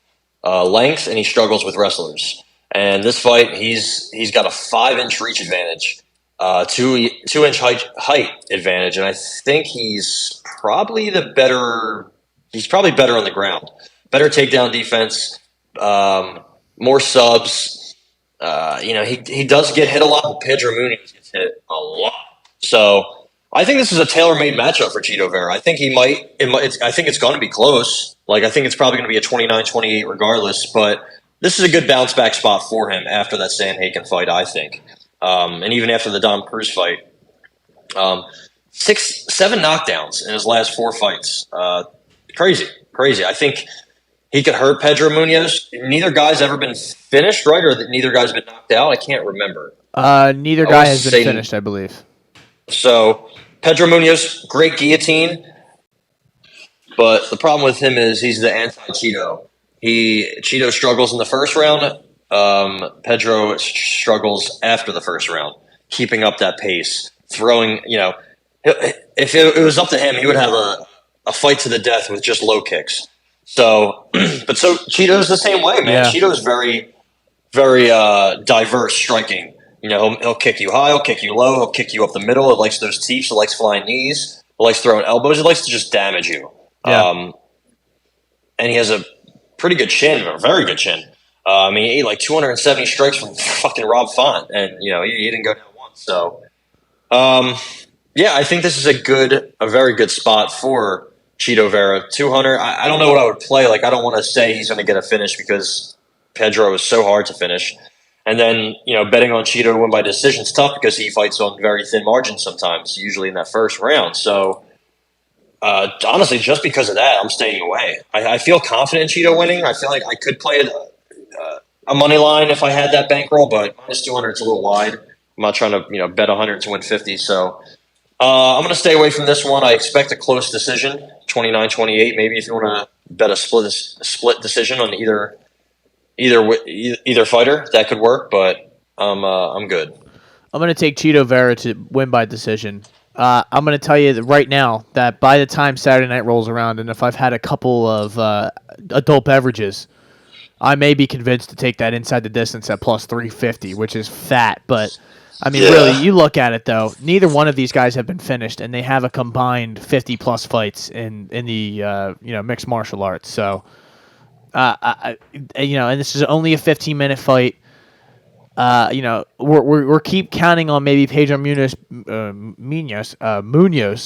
length and he struggles with wrestlers. And this fight, he's got a 5-inch reach advantage, 2-inch height advantage, and I think he's probably better on the ground, better takedown defense, more subs. He does get hit a lot, but Pedro Munhoz gets hit a lot. So I think this is a tailor-made matchup for Chito Vera. I think I think it's going to be close. Like, I think it's probably going to be a 29-28 regardless, but this is a good bounce-back spot for him after that Sandhagen fight, I think. And even after the Dom Cruz fight. 7 knockdowns in his last 4 fights. Crazy. I think he could hurt Pedro Munhoz. Neither guy's ever been finished, right? Or neither guy's been knocked out? I can't remember. Neither guy has been finished, I believe. So, Pedro Munhoz, great guillotine. But the problem with him is he's the anti-Chito. Chito struggles in the first round. Pedro struggles after the first round, keeping up that pace, throwing, if it was up to him, he would have a fight to the death with just low kicks. So Chito's the same way, man. Yeah. Chito's very, very diverse striking. He'll kick you high, he'll kick you low, he'll kick you up the middle. It likes those teeps, it likes flying knees, it likes throwing elbows, it likes to just damage you. Yeah. And he has a pretty good chin, a very good chin. He ate like 270 strikes from fucking Rob Font, and he didn't go down once. So, I think this is a very good spot for Chito Vera. 200. I don't know what I would play. Like, I don't want to say he's going to get a finish because Pedro is so hard to finish. And then betting on Chito to win by decision is tough because he fights on very thin margins sometimes, usually in that first round. So, honestly, just because of that, I'm staying away. I feel confident in Chito winning. I feel like I could play a money line if I had that bankroll, but minus 200 is a little wide. I'm not trying to bet 100 to win 50. So I'm going to stay away from this one. I expect a close decision, 29-28. Maybe if you want to bet a split decision on either fighter, that could work. But I'm good. I'm going to take Chito Vera to win by decision. I'm going to tell you right now that by the time Saturday night rolls around, and if I've had a couple of adult beverages, I may be convinced to take that inside the distance at plus 350, which is fat. But, really, you look at it, though. Neither one of these guys have been finished, and they have a combined 50-plus fights in the mixed martial arts. So, and this is only a 15-minute fight. We're keep counting on maybe Pedro Munhoz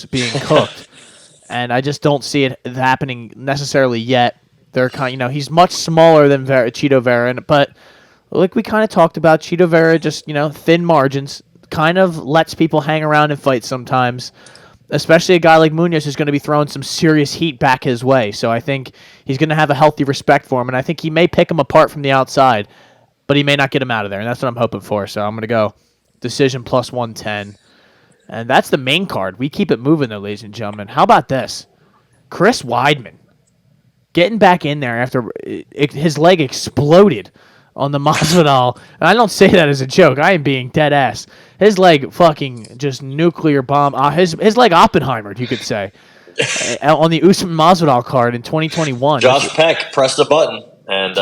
being cooked, and I just don't see it happening necessarily yet. They're he's much smaller than Chito Vera, but like we kind of talked about, Chito Vera just thin margins, kind of lets people hang around and fight sometimes. Especially a guy like Munhoz who's going to be throwing some serious heat back his way. So I think he's going to have a healthy respect for him, and I think he may pick him apart from the outside, but he may not get him out of there, and that's what I'm hoping for. So I'm going to go decision plus 110. And that's the main card. We keep it moving, though, ladies and gentlemen. How about this? Chris Weidman getting back in there after his leg exploded on the Masvidal. And I don't say that as a joke. I am being dead ass. His leg fucking just nuclear bomb. His leg Oppenheimer, you could say, on the Usman Masvidal card in 2021. Josh Peck pressed the button. And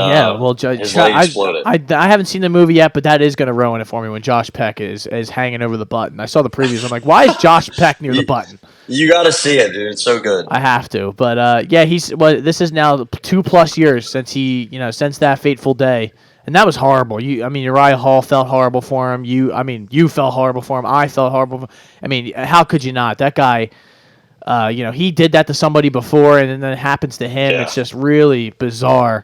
his leg exploded. I haven't seen the movie yet, but that is going to ruin it for me when Josh Peck is hanging over the button. I saw the previews. I'm like, why is Josh Peck near the button? You got to see it, dude. It's so good. I have to. But, this is now 2+ years since that fateful day. And that was horrible. Uriah Hall felt horrible for him. You felt horrible for him. I felt horrible. How could you not? That guy, he did that to somebody before, and then it happens to him. Yeah. It's just really bizarre.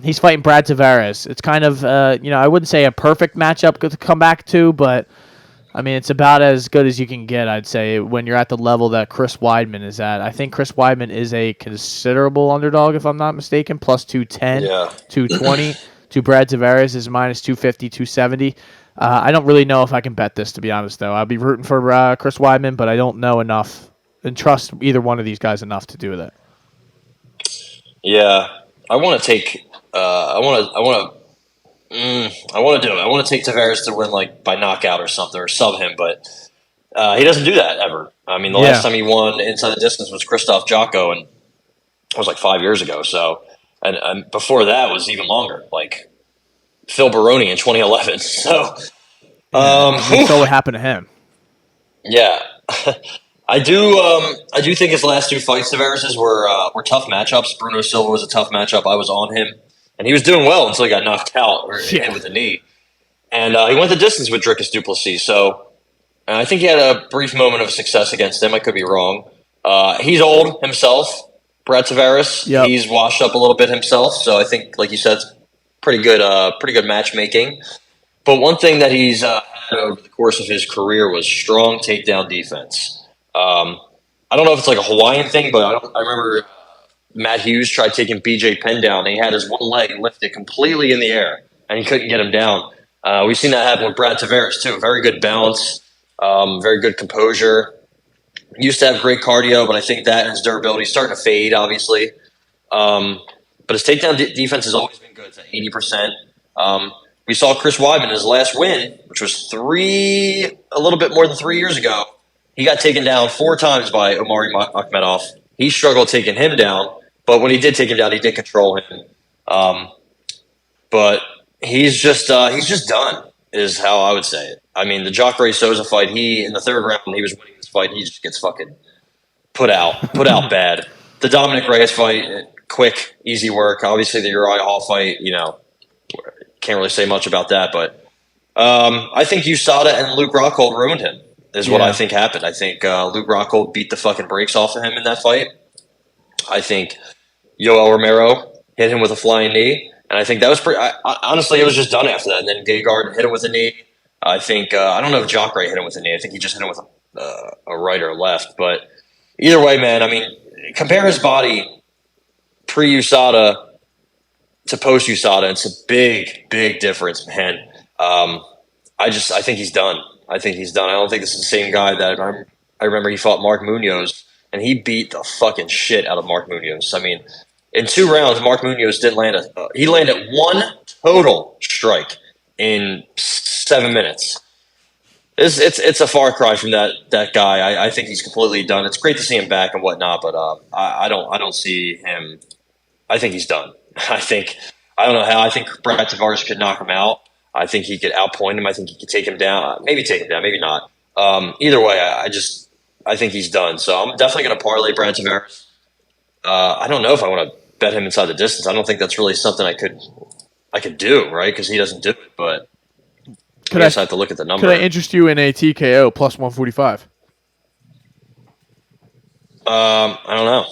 He's fighting Brad Tavares. It's kind of, I wouldn't say a perfect matchup to come back to, but, it's about as good as you can get, I'd say, when you're at the level that Chris Weidman is at. I think Chris Weidman is a considerable underdog, if I'm not mistaken, plus 210, 220. To Brad Tavares is minus 250, 270. I don't really know if I can bet this, to be honest, though. I'll be rooting for Chris Weidman, but I don't know enough and trust either one of these guys enough to do that. Yeah. I want to take. I want to do it. I want to take Tavares to win by knockout or something, or sub him, but he doesn't do that ever. The last time he won inside the distance was Krzysztof Jotko, and it was 5 years ago. So, and before that was even longer, Phil Baroni in 2011. So, we saw what happened to him. Yeah, I do think his last 2 fights, Tavares's, were tough matchups. Bruno Silva was a tough matchup. I was on him, and he was doing well until he got knocked out or hit with a knee. And he went the distance with Dricus du Plessis. So I think he had a brief moment of success against him. I could be wrong. He's old himself, Brad Tavares. Yep. He's washed up a little bit himself. So I think, like you said, it's pretty good matchmaking. But one thing that he's had over the course of his career was strong takedown defense. I don't know if it's like a Hawaiian thing, but I remember Matt Hughes tried taking BJ Penn down, and he had his one leg lifted completely in the air, and he couldn't get him down. We've seen that happen with Brad Tavares, too. Very good balance, very good composure. Used to have great cardio, but I think that and his durability is starting to fade, obviously. But his takedown defense has always been good. It's at 80%. We saw Chris Weidman, his last win, which was a little bit more than 3 years ago. He got taken down 4 times by Omari Akhmedov. He struggled taking him down, but when he did take him down, he did control him. But he's just done, is how I would say it. I mean, the Jacare Souza fight, in the 3rd round, when he was winning this fight, he just gets fucking put out bad. The Dominic Reyes fight, quick, easy work. Obviously, the Uriah Hall fight, can't really say much about that, but I think USADA and Luke Rockhold ruined him, is what I think happened. I think Luke Rockhold beat the fucking brakes off of him in that fight. I think Yoel Romero hit him with a flying knee, and I think that was honestly, it was just done after that. And then Gegard hit him with a knee. I think, I don't know if Jacare hit him with a knee. I think he just hit him with a right or left. But either way, man, I mean, compare his body pre-USADA to post-USADA. It's a big, big difference, man. I think he's done. I don't think this is the same guy that I remember he fought Mark Munoz, and he beat the fucking shit out of Mark Munoz. I mean, in 2 rounds, Mark Munoz didn't land he landed 1 total strike in 7 minutes. It's a far cry from that guy. I think he's completely done. It's great to see him back and whatnot, but I don't see him. I think he's done. I don't know how. I think Brad Tavares could knock him out. I think he could outpoint him. I think he could take him down. Maybe take him down, maybe not. Either way, I think he's done. So I'm definitely going to parlay Brad Tavares. I don't know if I want to bet him inside the distance. I don't think that's really something I could do, right? Because he doesn't do it. But I guess I have to look at the number. Could I interest you in a TKO plus 145? I don't know.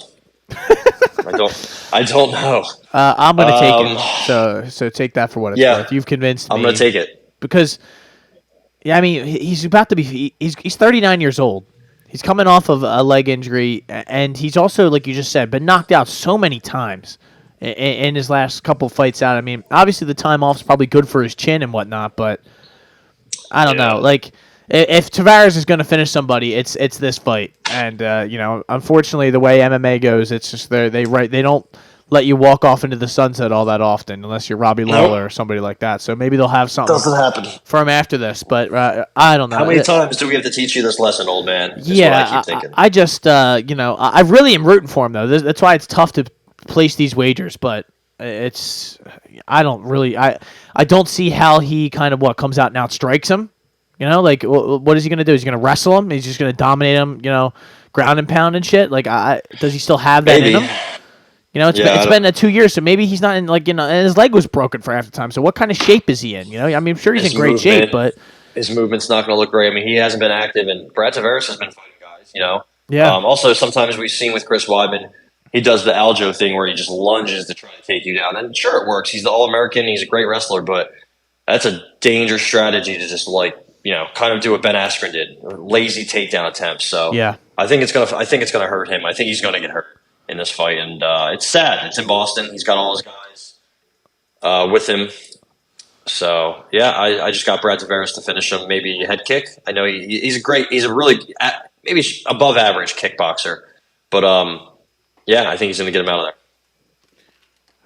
I don't know. I'm going to take it. So take that for what it's worth. You've convinced me. I'm going to take it. Because, I mean, he's about to be – he's 39 years old. He's coming off of a leg injury, and he's also, like you just said, been knocked out so many times in his last couple fights out. I mean, obviously the time off is probably good for his chin and whatnot, but I don't know. Like, if Tavares is going to finish somebody, it's this fight. And, unfortunately, the way MMA goes, it's just they don't let you walk off into the sunset all that often unless you're Robbie Lawler or somebody like that. So maybe they'll have something for him after this. But I don't know. How many times do we have to teach you this lesson, old man? That's what I keep thinking. I just, I really am rooting for him, though. That's why it's tough to place these wagers. But I don't see how he kind of comes out and outstrikes him. Like, what is he going to do? Is he going to wrestle him? He's just going to dominate him, ground and pound and shit? Like, does he still have that in him? It's been 2 years, so maybe he's not in, and his leg was broken for half the time. So what kind of shape is he in? I mean, I'm sure he's in great shape, but his movement's not going to look great. I mean, he hasn't been active, and Brad Tavares has been fighting guys, Yeah. Also, sometimes we've seen with Chris Weidman, he does the Aljo thing where he just lunges to try to take you down. And sure, it works. He's the All-American. He's a great wrestler, but that's a dangerous strategy to just, kind of do what Ben Askren did, lazy takedown attempts. So yeah. I think it's gonna hurt him. I think he's gonna get hurt in this fight, and it's sad. It's in Boston. He's got all his guys with him. So yeah, I just got Brad Tavares to finish him. Maybe a head kick. I know he's a really maybe above average kickboxer, but I think he's gonna get him out of there.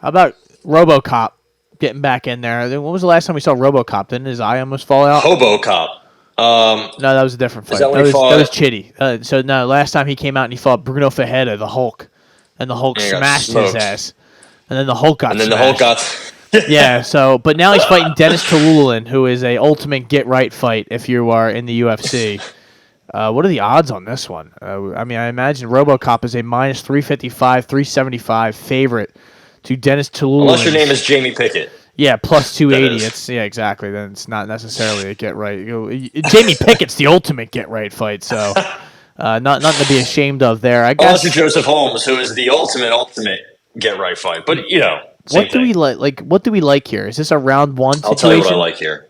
How about RoboCop getting back in there? When was the last time we saw RoboCop? Didn't his eye almost fall out? HoboCop. No, that was a different fight. That was Chitty. Last time he came out and he fought Bruno Ferreira, the Hulk, and the Hulk smashed his ass, and then the Hulk got smashed. Yeah, but now he's fighting Dennis Tululian, who is a ultimate get-right fight if you are in the UFC. What are the odds on this one? I imagine RoboCop is a minus 355, 375 favorite to Dennis Tululian. Unless your name is Jamie Pickett. Yeah, plus 280. Exactly. Then it's not necessarily a get-right. Jamie Pickett's the ultimate get-right fight, so nothing to be ashamed of there. I guess. Unless you're Joseph Holmes, who is the ultimate get-right fight. But, what do we like? What do we like here? Is this a round one situation? I'll tell you what I like here.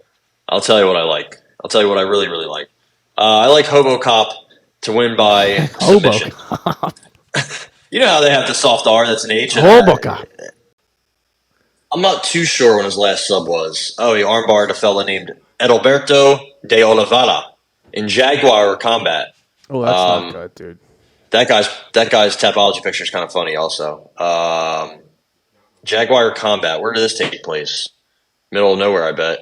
I'll tell you what I like. I'll tell you what I really, really like. I like HoboCop to win by submission. You know how they have the soft R that's an H? HoboCop. I'm not too sure when his last sub was. Oh, he armbarred a fella named Edalberto de Oliveira in Jaguar Combat. Oh, that's not good, dude. That guy's Tapology picture is kind of funny also. Jaguar Combat. Where did this take place? Middle of nowhere, I bet.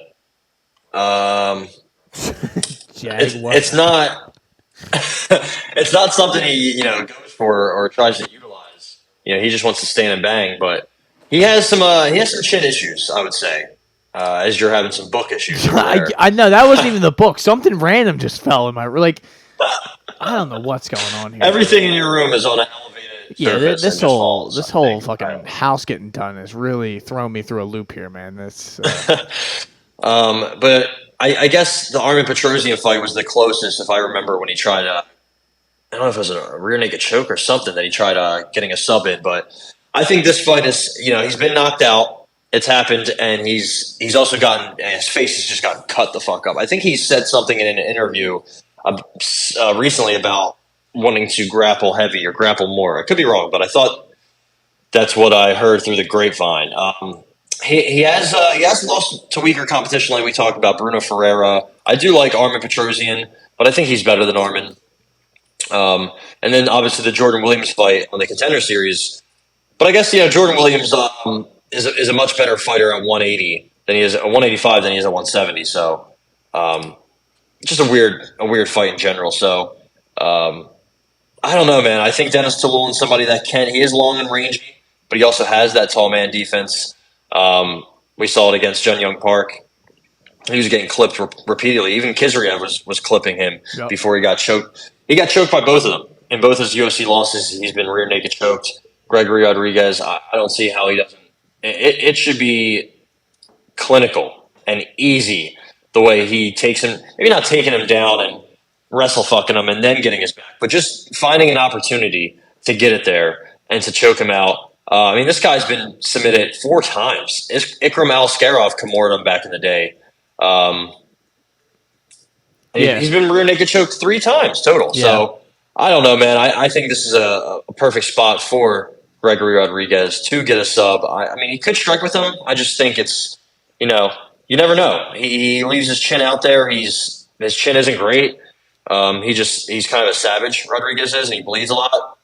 It's not it's not something he goes for or tries to utilize. He just wants to stand and bang, but he has some chin issues, I would say. As you're having some book issues. I know that wasn't even the book. Something random just fell in my I don't know what's going on here. Everything in your room is on an elevated surface. This whole fucking house getting done is really throwing me through a loop here, man. That's but I guess the Armin Petrosian fight was the closest, if I remember, when he tried I don't know if it was a rear naked choke or something that he tried getting a sub in, but I think this fight is, he's been knocked out. It's happened, and he's also his face has just gotten cut the fuck up. I think he said something in an interview recently about wanting to grapple heavy or grapple more. I could be wrong, but I thought that's what I heard through the grapevine. He has lost to weaker competition, like we talked about, Bruno Ferreira. I do like Armin Petrosian, but I think he's better than Armin. And then obviously the Jordan Williams fight on the Contender Series. But I guess Jordan Williams is a much better fighter at 180 than he is at 185 than he is at 170. So just a weird fight in general. So I don't know, man. I think Dennis Tululian is somebody that he is long and rangy, but he also has that tall man defense. We saw it against Jun Young Park. He was getting clipped repeatedly. Even Kizriev was clipping him before he got choked. He got choked by both of them. In both his UFC losses, he's been rear naked choked. Gregory Rodriguez, I don't see how he doesn't. It should be clinical and easy the way he takes him, maybe not taking him down and wrestle fucking him and then getting his back, but just finding an opportunity to get it there and to choke him out. This guy's been submitted 4 times. Ikram Aliskerov Kimura him back in the day. He's been rear naked choked 3 times total. Yeah. So I don't know, man. I think this is a perfect spot for Gregory Rodriguez to get a sub. He could strike with him. I just think it's, you never know. He leaves his chin out there. His chin isn't great. He's kind of a savage, Rodriguez is, and he bleeds a lot.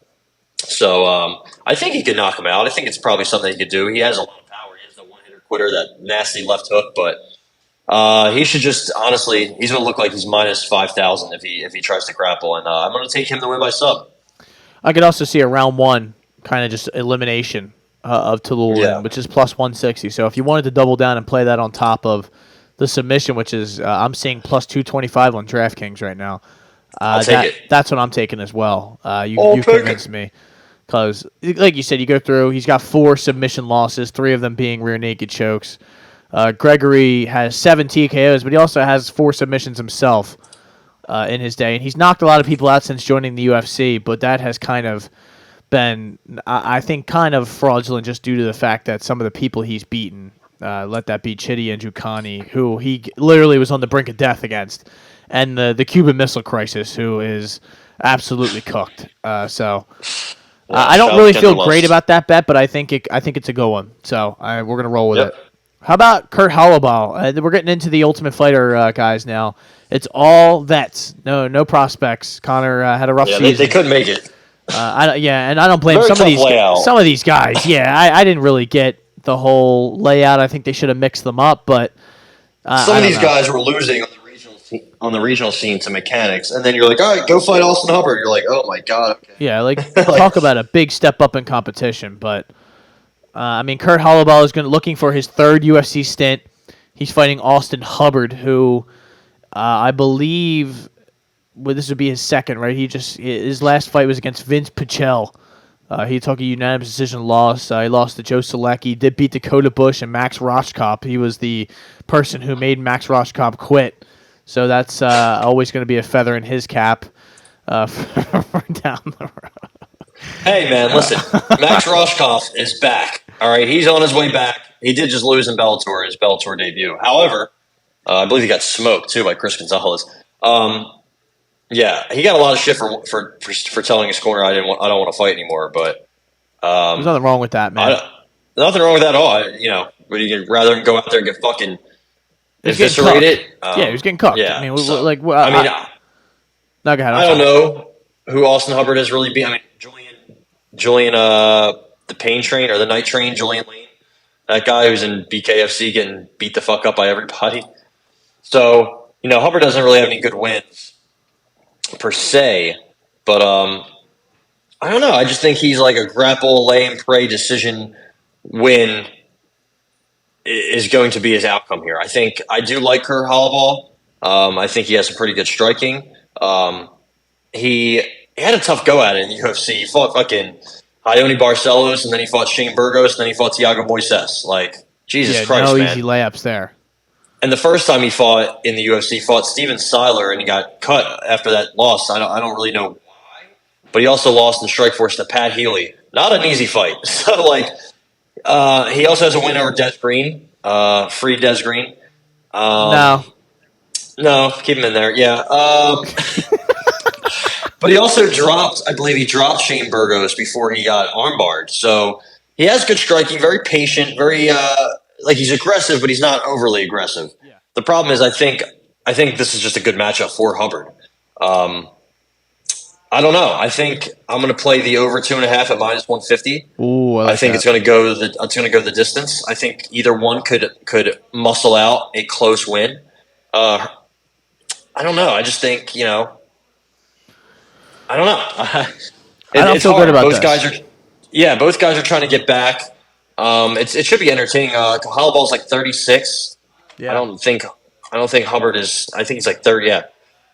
So I think he could knock him out. I think it's probably something he could do. He has a lot of power. He has the one-hitter quitter, that nasty left hook. But he should just, honestly, he's going to look like he's minus 5,000 if he tries to grapple. And I'm going to take him to win by sub. I could also see a round one kind of just elimination of Tululian, which is plus 160. So if you wanted to double down and play that on top of the submission, which is I'm seeing plus 225 on DraftKings right now. I'll take it. That's what I'm taking as well. You convinced me. Because, like you said, you go through, he's got 4 submission losses, 3 of them being rear naked chokes. Gregory has 7 TKOs, but he also has 4 submissions himself in his day. And he's knocked a lot of people out since joining the UFC, but that has kind of been, I think, kind of fraudulent just due to the fact that some of the people he's beaten, let that be Chidi and Jucani, who he literally was on the brink of death against, and the Cuban Missile Crisis, who is absolutely cooked. I don't really feel great about that bet, but I think it's a good one. So we're gonna roll with it. How about Kurt Holobaugh? We're getting into the Ultimate Fighter guys now. It's all vets, no prospects. Connor had a rough season. They couldn't make it. And I don't blame some of these guys. Yeah, I didn't really get the whole layout. I think they should have mixed them up, but some of these guys were losing on the regional scene to mechanics, and then you're like, all right, go fight Austin Hubbard. You're like, oh my god. Okay. Yeah, talk about a big step up in competition, but Kurt Holloway is looking for his third UFC stint. He's fighting Austin Hubbard, who I believe this would be his second, right? His last fight was against Vince Pichel. He took a unanimous decision loss. He lost to Joe Selecki, did beat Dakota Bush and Max Roshkop. He was the person who made Max Roshkop quit. So that's always going to be a feather in his cap for down the road. Hey, man, listen. Max Roshkov is back. All right, he's on his way back. He did just lose in Bellator, his Bellator debut. However, I believe he got smoked, too, by Chris Gonzalez. Yeah, he got a lot of shit for telling his corner I don't want to fight anymore. But there's nothing wrong with that, man. Nothing wrong with that at all. But you can rather go out there and get fucking eviscerated. He was getting cooked. Yeah, no, go ahead. I don't know who Austin Hubbard has really been. Julian, the Pain Train or the Night Train, Julian Lane, that guy who's in BKFC getting beat the fuck up by everybody. So Hubbard doesn't really have any good wins per se, but I don't know. I just think he's like a grapple, lay and pray decision win is going to be his outcome here. I do like Kurt Holloway. I think he has some pretty good striking. He had a tough go at it in the UFC. He fought fucking Ione Barcelos, and then he fought Shane Burgos, and then he fought Thiago Moises. Like, Jesus Christ, man. No easy layups there. And the first time he fought in the UFC, he fought Steven Seiler, and he got cut after that loss. I don't really know why, but he also lost in Strikeforce to Pat Healy. Not an easy fight. So, he also has a win over Des Green, free Des Green. No, keep him in there. Yeah. But he also dropped Shane Burgos before he got armbarred. So he has good striking, very patient, very he's aggressive, but he's not overly aggressive. Yeah. The problem is I think this is just a good matchup for Hubbard. I don't know. I think I'm going to play the over 2.5 at -150. Ooh, I think it's going to go the distance. I think either one could muscle out a close win. I don't know. I just think I don't know. I don't feel good about both this. Both guys are trying to get back. It should be entertaining. Holloway's like 36. Yeah. I don't think Hubbard is. I think he's like 30. Yeah,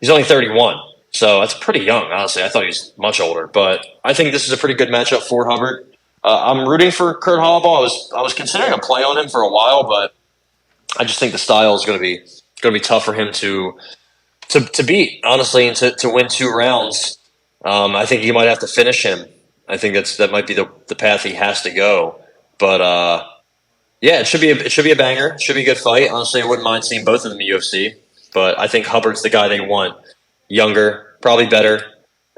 he's only 31. So that's pretty young, honestly. I thought he was much older, but I think this is a pretty good matchup for Hubbard. I'm rooting for Kurt Holloway. I was considering a play on him for a while, but I just think the style is going to be tough for him to beat, honestly, and to win 2 rounds. I think he might have to finish him. I think that might be the path he has to go. But it should be a banger. It should be a good fight. Honestly, I wouldn't mind seeing both of them in the UFC. But I think Hubbard's the guy they want. Younger, probably better,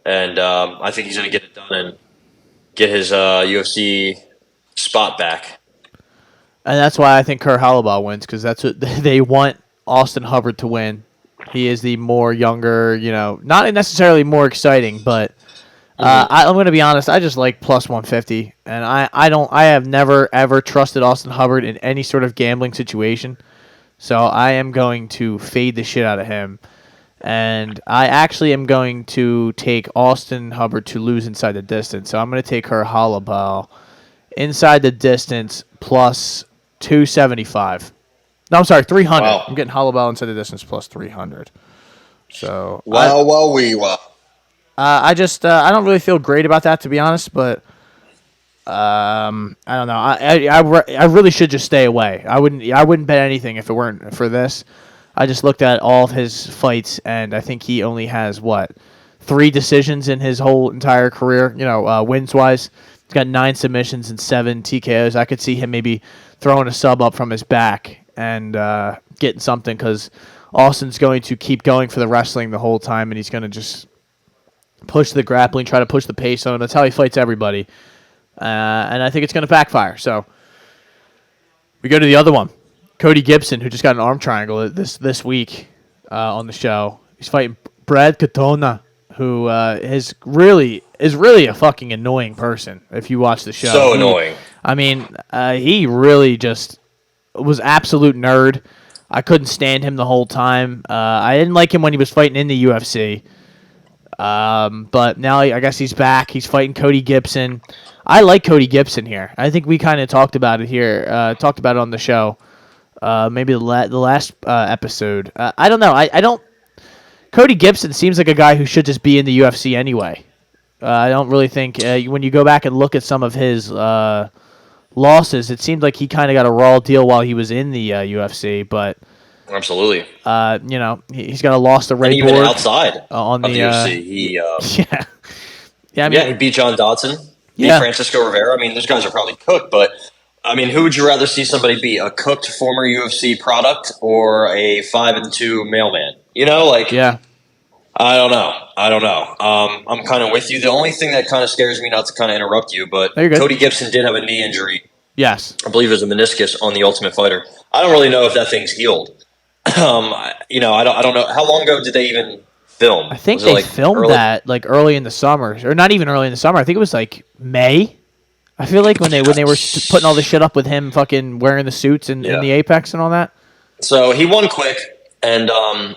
and I think he's going to get it done and get his UFC spot back. And that's why I think Kurt Holloway wins, because that's what they want Austin Hubbard to win. He is the more younger, not necessarily more exciting, but I'm going to be honest. I just like +150, and I have never ever trusted Austin Hubbard in any sort of gambling situation, so I am going to fade the shit out of him, and I actually am going to take Austin Hubbard to lose inside the distance. So I'm going to take Kurt Holloway inside the distance +275. No, I'm sorry, 300. Wow. I'm getting Holloway inside the distance +300. So wow. I don't really feel great about that, to be honest, but I don't know. I really should just stay away. I wouldn't bet anything if it weren't for this. I just looked at all of his fights, and I think he only has 3 decisions in his whole entire career. Wins wise, he's got 9 submissions and 7 TKOs. I could see him maybe throwing a sub up from his back and getting something, because Austin's going to keep going for the wrestling the whole time, and he's going to just push the grappling, try to push the pace on him. That's how he fights everybody. And I think it's going to backfire. So we go to the other one. Cody Gibson, who just got an arm triangle this week on the show. He's fighting Brad Katona, who is really a fucking annoying person if you watch the show. So annoying. He really just was absolute nerd. I couldn't stand him the whole time. I didn't like him when he was fighting in the UFC. But now I guess he's back. He's fighting Cody Gibson. I like Cody Gibson here. I think we kind of talked about it here. Talked about it on the show. Maybe the last episode. I don't know. I don't. Cody Gibson seems like a guy who should just be in the UFC anyway. I don't really think when you go back and look at some of his losses, it seemed like he kind of got a raw deal while he was in the UFC. But absolutely, he's got a loss to Ray and even Borg outside on of the UFC. He I mean, he beat John Dodson, beat Yeah. Francisco Rivera. I mean, those guys are probably cooked, but I mean, who would you rather see somebody be, a cooked former UFC product or a 5-2 mailman? yeah. I don't know. I'm kind of with you. The only thing that kind of scares me, not to kind of interrupt you, but No, you're good. Cody Gibson did have a knee injury. Yes. I believe it was a meniscus on the Ultimate Fighter. I don't really know if that thing's healed. I don't know. How long ago did they even film? I think Was it, they filmed early? that like early in the summer, or not even early in the summer. I think it was like May. I feel like when they were putting all the shit up with him fucking wearing the suits in the Apex and all that. So he won quick, and who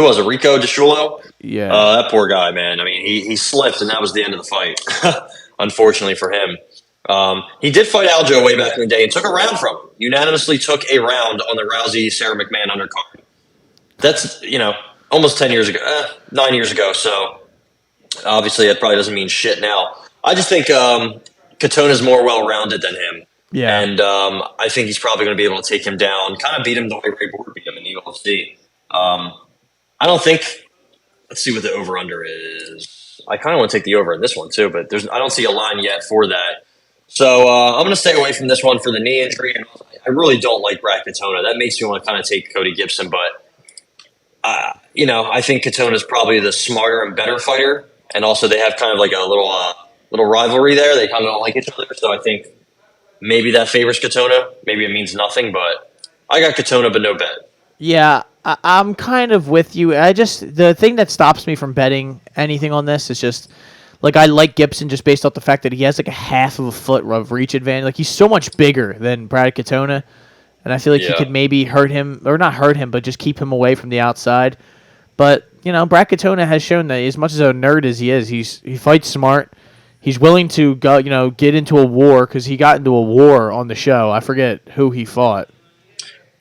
was it? Rico DeSchulo? Yeah. That poor guy, man. I mean, he slipped, and that was the end of the fight. Unfortunately for him, he did fight Aljo way back in the day and took a round from him. Unanimously took a round on the Rousey Sarah McMahon undercard. That's almost 10 years ago, 9 years ago. So obviously that probably doesn't mean shit now. I just think Katona's more well-rounded than him. Yeah. And I think he's probably going to be able to take him down, kind of beat him the way Ray Borg beat him in the UFC. I don't think. Let's see what the over/under is. I kind of want to take the over in this one too, but I don't see a line yet for that. So I'm going to stay away from this one for the knee injury. And I really don't like Brad Katona. That makes me want to kind of take Cody Gibson, but I think Katona is probably the smarter and better fighter, and also they have kind of like a little rivalry there. They kind of don't like each other, so I think maybe that favors Katona. Maybe it means nothing, but I got Katona, but no bet. Yeah, I'm kind of with you. The thing that stops me from betting anything on this is just, like, I like Gibson just based off the fact that he has like a half of a foot of reach advantage. Like, he's so much bigger than Brad Katona, and I feel like he could maybe hurt him, or not hurt him, but just keep him away from the outside. But, Brad Katona has shown that as much as a nerd as he is, he fights smart. He's willing to go, get into a war, because he got into a war on the show. I forget who he fought.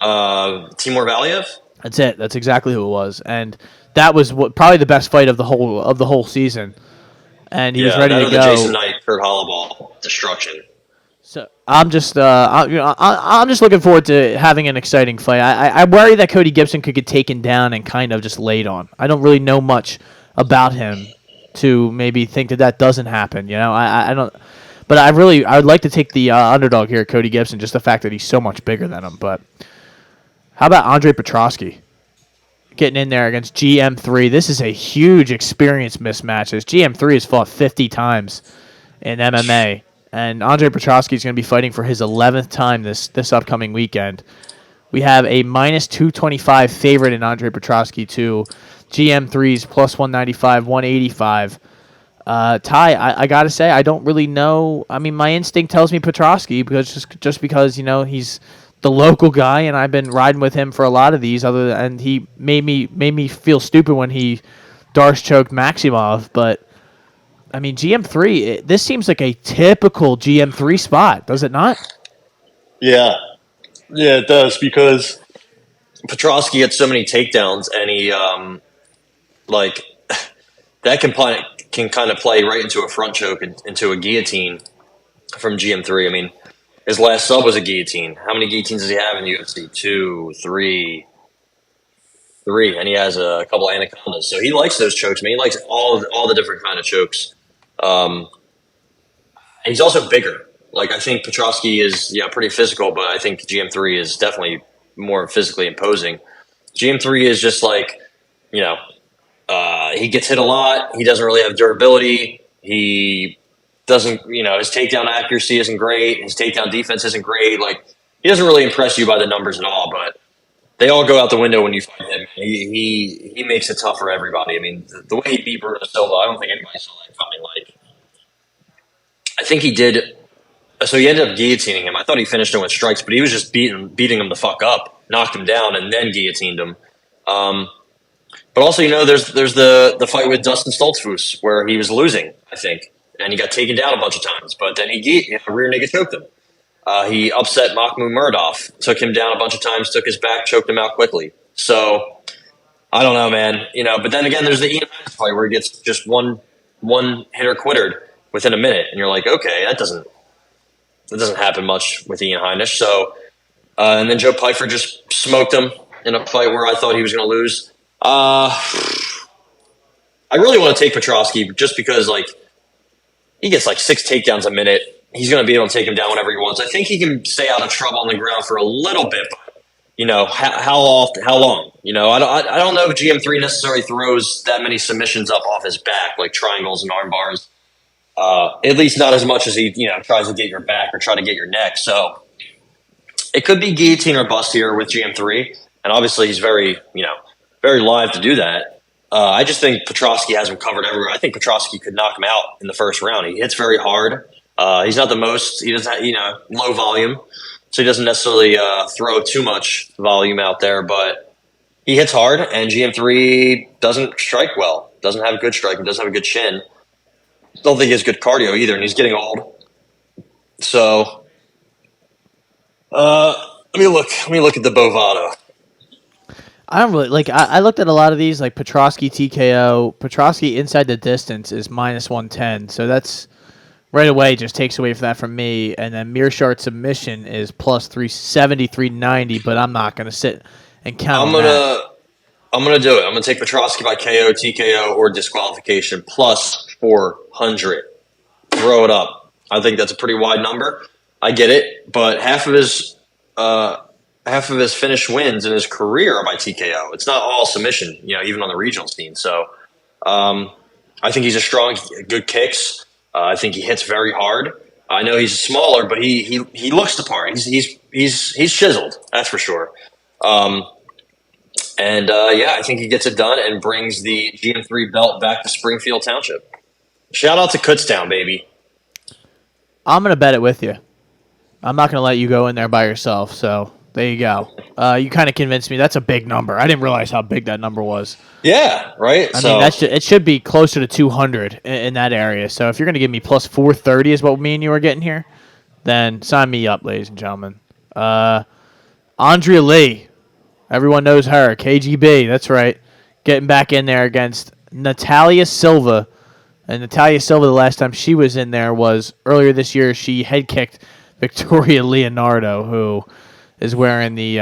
Timur Valiev? That's it. That's exactly who it was, and that was probably the best fight of the whole season. And he was ready to go. The Jason Knight, Kurt Holloway destruction. So I'm just, I'm just looking forward to having an exciting fight. I worry that Cody Gibson could get taken down and kind of just laid on. I don't really know much about him to maybe think that doesn't happen. I don't. But I would like to take the underdog here, Cody Gibson, just the fact that he's so much bigger than him. But how about Andre Petroski getting in there against GM3? This is a huge experience mismatch, as GM3 has fought 50 times in MMA, and Andre Petroski is going to be fighting for his 11th time this upcoming weekend. We have a minus 225 favorite in Andre Petroski to GM3's plus 195, 185. Ty, I got to say, I don't really know. I mean, my instinct tells me Petroski, because just because, he's the local guy, and I've been riding with him for a lot of these. And he made me feel stupid when he Darce choked Maximov. But I mean, GM3, this seems like a typical GM3 spot, does it not? Yeah, it does, because Petroski had so many takedowns, and he that can kind of play right into a front choke, into a guillotine from GM3. I mean, his last sub was a guillotine. How many guillotines does he have in UFC? 2, 3, and he has a couple anacondas. So he likes those chokes. I mean, he likes all the different kind of chokes. And he's also bigger. Like, I think Petroski is pretty physical, but I think GM3 is definitely more physically imposing. GM3 is just like, he gets hit a lot. He doesn't really have durability. He doesn't, his takedown accuracy isn't great. His takedown defense isn't great. Like, he doesn't really impress you by the numbers at all, but they all go out the window when you fight him. He makes it tough for everybody. I mean, the way he beat Bruno Silva, I don't think anybody saw that coming. Like, I think he did. So he ended up guillotining him. I thought he finished him with strikes, but he was just beating him the fuck up, knocked him down, and then guillotined him. But also, there's the fight with Dustin Stoltzfus where he was losing, I think, and he got taken down a bunch of times. But then he rear naked choked him. He upset Mahmoud Murdoff, took him down a bunch of times, took his back, choked him out quickly. So I don't know, man. But then again, there's the Ian Heinisch fight where he gets just one hitter quittered within a minute, and you're like, okay, that doesn't happen much with Ian Heinisch. So, and then Joe Pyfer just smoked him in a fight where I thought he was going to lose. I really want to take Petrosky just because, he gets 6 takedowns a minute. He's going to be able to take him down whenever he wants. I think he can stay out of trouble on the ground for a little bit, but how long? I don't know if GM3 necessarily throws that many submissions up off his back, like triangles and arm bars. At least not as much as he, tries to get your back or try to get your neck. So it could be guillotine or bust here with GM3, and obviously he's very live to do that. I just think Petrosky has him covered everywhere. I think Petrosky could knock him out in the first round. He hits very hard. He's not the most. He doesn't have, low volume, so he doesn't necessarily throw too much volume out there. But he hits hard, and GM3 doesn't strike well. Doesn't have a good striking. Doesn't have a good chin. Don't think he has good cardio either, and he's getting old. So, let me look at the Bovado. I don't really I looked at a lot of these, like Petrosky TKO. Petrosky inside the distance is -110, so that's right away just takes away from that from me. And then Mearshart submission is +370, 390, but I'm not going to sit and count. I'm gonna do it. I'm gonna take Petrosky by KO, TKO, or disqualification +400. Throw it up. I think that's a pretty wide number. I get it, but half of his finished wins in his career are by TKO. It's not all submission, even on the regional scene. So I think he's a strong, good kicks. I think he hits very hard. I know he's smaller, but he looks the part. He's chiseled, that's for sure. I think he gets it done and brings the GM3 belt back to Springfield Township. Shout out to Kutztown, baby. I'm going to bet it with you. I'm not going to let you go in there by yourself, so there you go. You kind of convinced me. That's a big number. I didn't realize how big that number was. Yeah, right? I mean, it should be closer to 200 in that area. So if you're going to give me +430 is what me and you are getting here, then sign me up, ladies and gentlemen. Andrea Lee. Everyone knows her. KGB, that's right. Getting back in there against Natalia Silva. And Natalia Silva, the last time she was in there was earlier this year. She head-kicked Victoria Leonardo, who is wearing the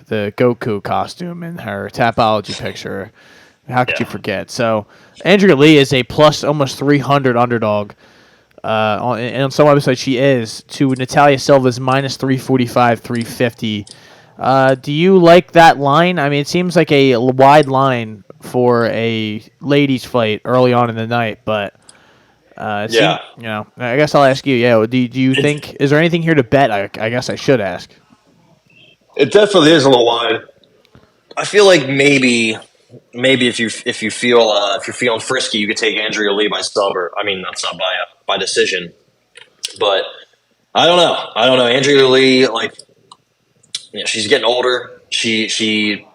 Goku costume in her Tapology picture. How could you forget? So Andrea Lee is a almost 300 underdog. And on some websites she is, to Natalia Silva's -345, 350. Do you like that line? I mean, it seems like a wide line for a ladies fight early on in the night, but I guess I'll ask you. Yeah, do you think, is there anything here to bet? I guess I should ask. It definitely is a little wide. I feel like maybe if you're feeling frisky, you could take Andrea Lee by sub, not sub, by decision. But I don't know. Andrea Lee, she's getting older. She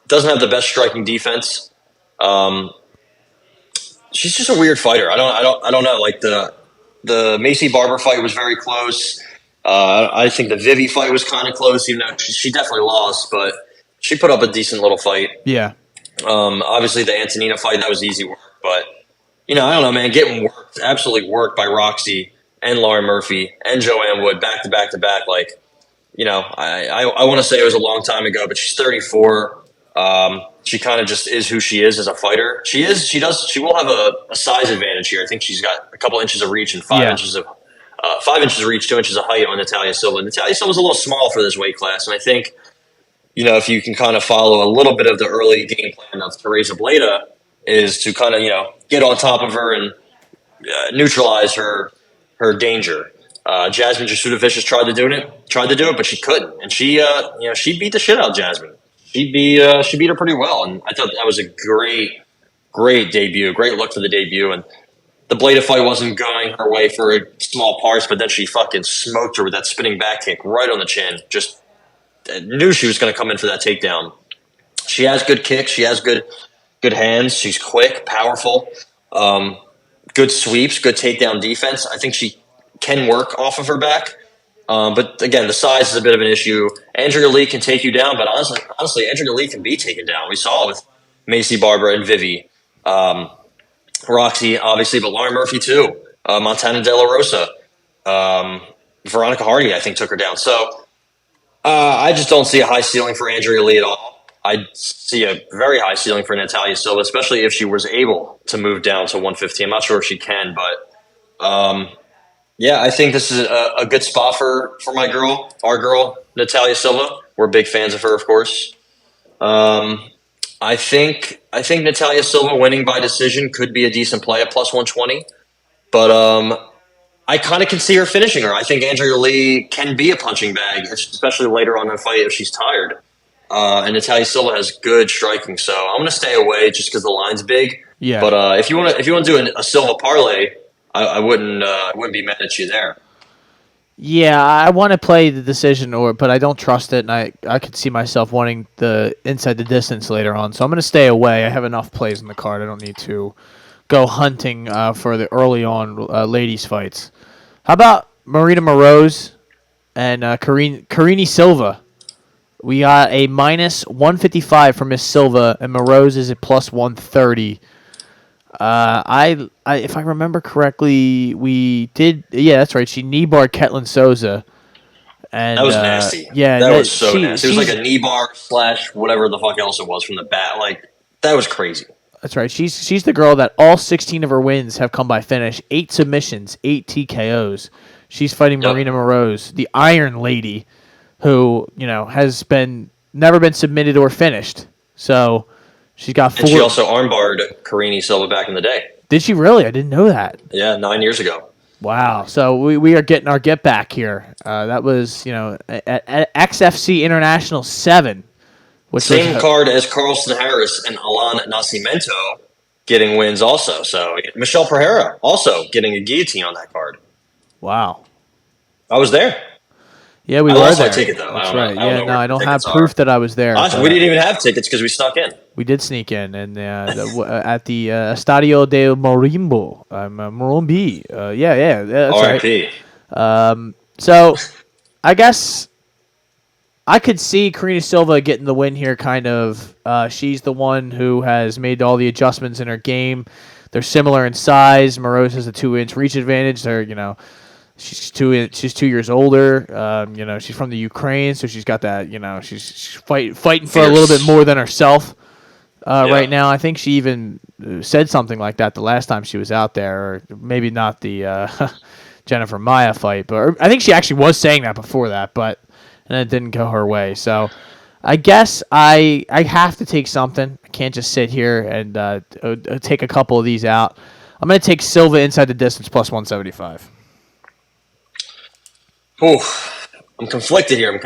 doesn't have the best striking defense. She's just a weird fighter. I don't know. The Macy Barber fight was very close. I think the Vivi fight was kind of close, even though she definitely lost, but she put up a decent little fight. Yeah. Obviously the Antonina fight, that was easy work, but I don't know, man. Getting absolutely worked by Roxy and Lauren Murphy and Joanne Wood back to back to back. I want to say it was a long time ago, but she's 34. She kind of just is who she is as a fighter. She will have a size advantage here. I think she's got a couple inches of reach and 5 inches of 5 inches of reach, 2 inches of height on Natalia Silva. Natalia Silva's a little small for this weight class, and I think, if you can kind of follow a little bit of the early game plan of Teresa Bleda, is to kind of, get on top of her and neutralize her danger. Jasmine Jasudavicius tried to do it, but she couldn't, and she beat the shit out of Jasmine. She beat her pretty well, and I thought that was a great debut, great look for the debut. And the Bleda fight wasn't going her way for small parts, but then she fucking smoked her with that spinning back kick right on the chin. Just knew she was going to come in for that takedown. She has good kicks. She has good good hands. She's quick, powerful, good sweeps, good takedown defense. I think she can work off of her back. But again, the size is a bit of an issue. Andrea Lee can take you down, but honestly, Andrea Lee can be taken down. We saw it with Macy Barber and Vivi. Roxy, obviously, but Lauren Murphy too. Montana De La Rosa. Veronica Hardy, I think, took her down. So I just don't see a high ceiling for Andrea Lee at all. I see a very high ceiling for Natalia Silva, especially if she was able to move down to 115. I'm not sure if she can, but yeah, I think this is a good spot for our girl, Natalia Silva. We're big fans of her, of course. I think Natalia Silva winning by decision could be a decent play at plus 120, but I kind of can see her finishing her. I think Andrea Lee can be a punching bag, especially later on in the fight if she's tired. And Natalia Silva has good striking, so I'm going to stay away just because the line's big. Yeah. But if you want to do a Silva parlay, I wouldn't be mad at you there. Yeah, I want to play the decision, but I don't trust it, and I could see myself wanting the inside the distance later on. So I'm going to stay away. I have enough plays in the card. I don't need to go hunting for the early on ladies fights. How about Marina Moroz and Karine Silva? We got a minus 155 for Miss Silva, and Moroz is at plus 130. I if I remember correctly, we did. Yeah, that's right. She knee-barred Ketlin Souza. And, that was nasty. Yeah, that was so nasty. It was like a knee bar / whatever the fuck else it was from the bat. Like, that was crazy. That's right. She's the girl that all 16 of her wins have come by finish. 8 submissions, 8 TKOs. She's fighting Marina Moroz, the Iron Lady, who has never been submitted or finished. So she's got 4. And she also armbarred Karine Silva back in the day. Did she really? I didn't know that. Yeah, 9 years ago. Wow. So we are getting our get back here. That was at XFC International 7. Same card as Carlston Harris and Alan Nascimento getting wins also. So Michelle Pereira also getting a guillotine on that card. Wow. I was there. Yeah, we I were lost there. my ticket, though. That's right. I don't have proof that I was there. Honestly, we didn't even have tickets because we snuck in. We did sneak in, and at the Estadio de Morimbo. Morumbi. Yeah. That's R.I.P. Right. So, I guess I could see Karina Silva getting the win here, kind of. She's the one who has made all the adjustments in her game. They're similar in size. Moroz has a 2-inch reach advantage. They're, she's 2 years older. She's from the Ukraine, so she's got that. She's fighting for a little bit more than herself right now. I think she even said something like that the last time she was out there, or maybe not the Jennifer Maia fight, but I think she actually was saying that before that, and it didn't go her way. So I guess I have to take something. I can't just sit here and take a couple of these out. I'm going to take Silva inside the distance plus 175. I'm conflicted here.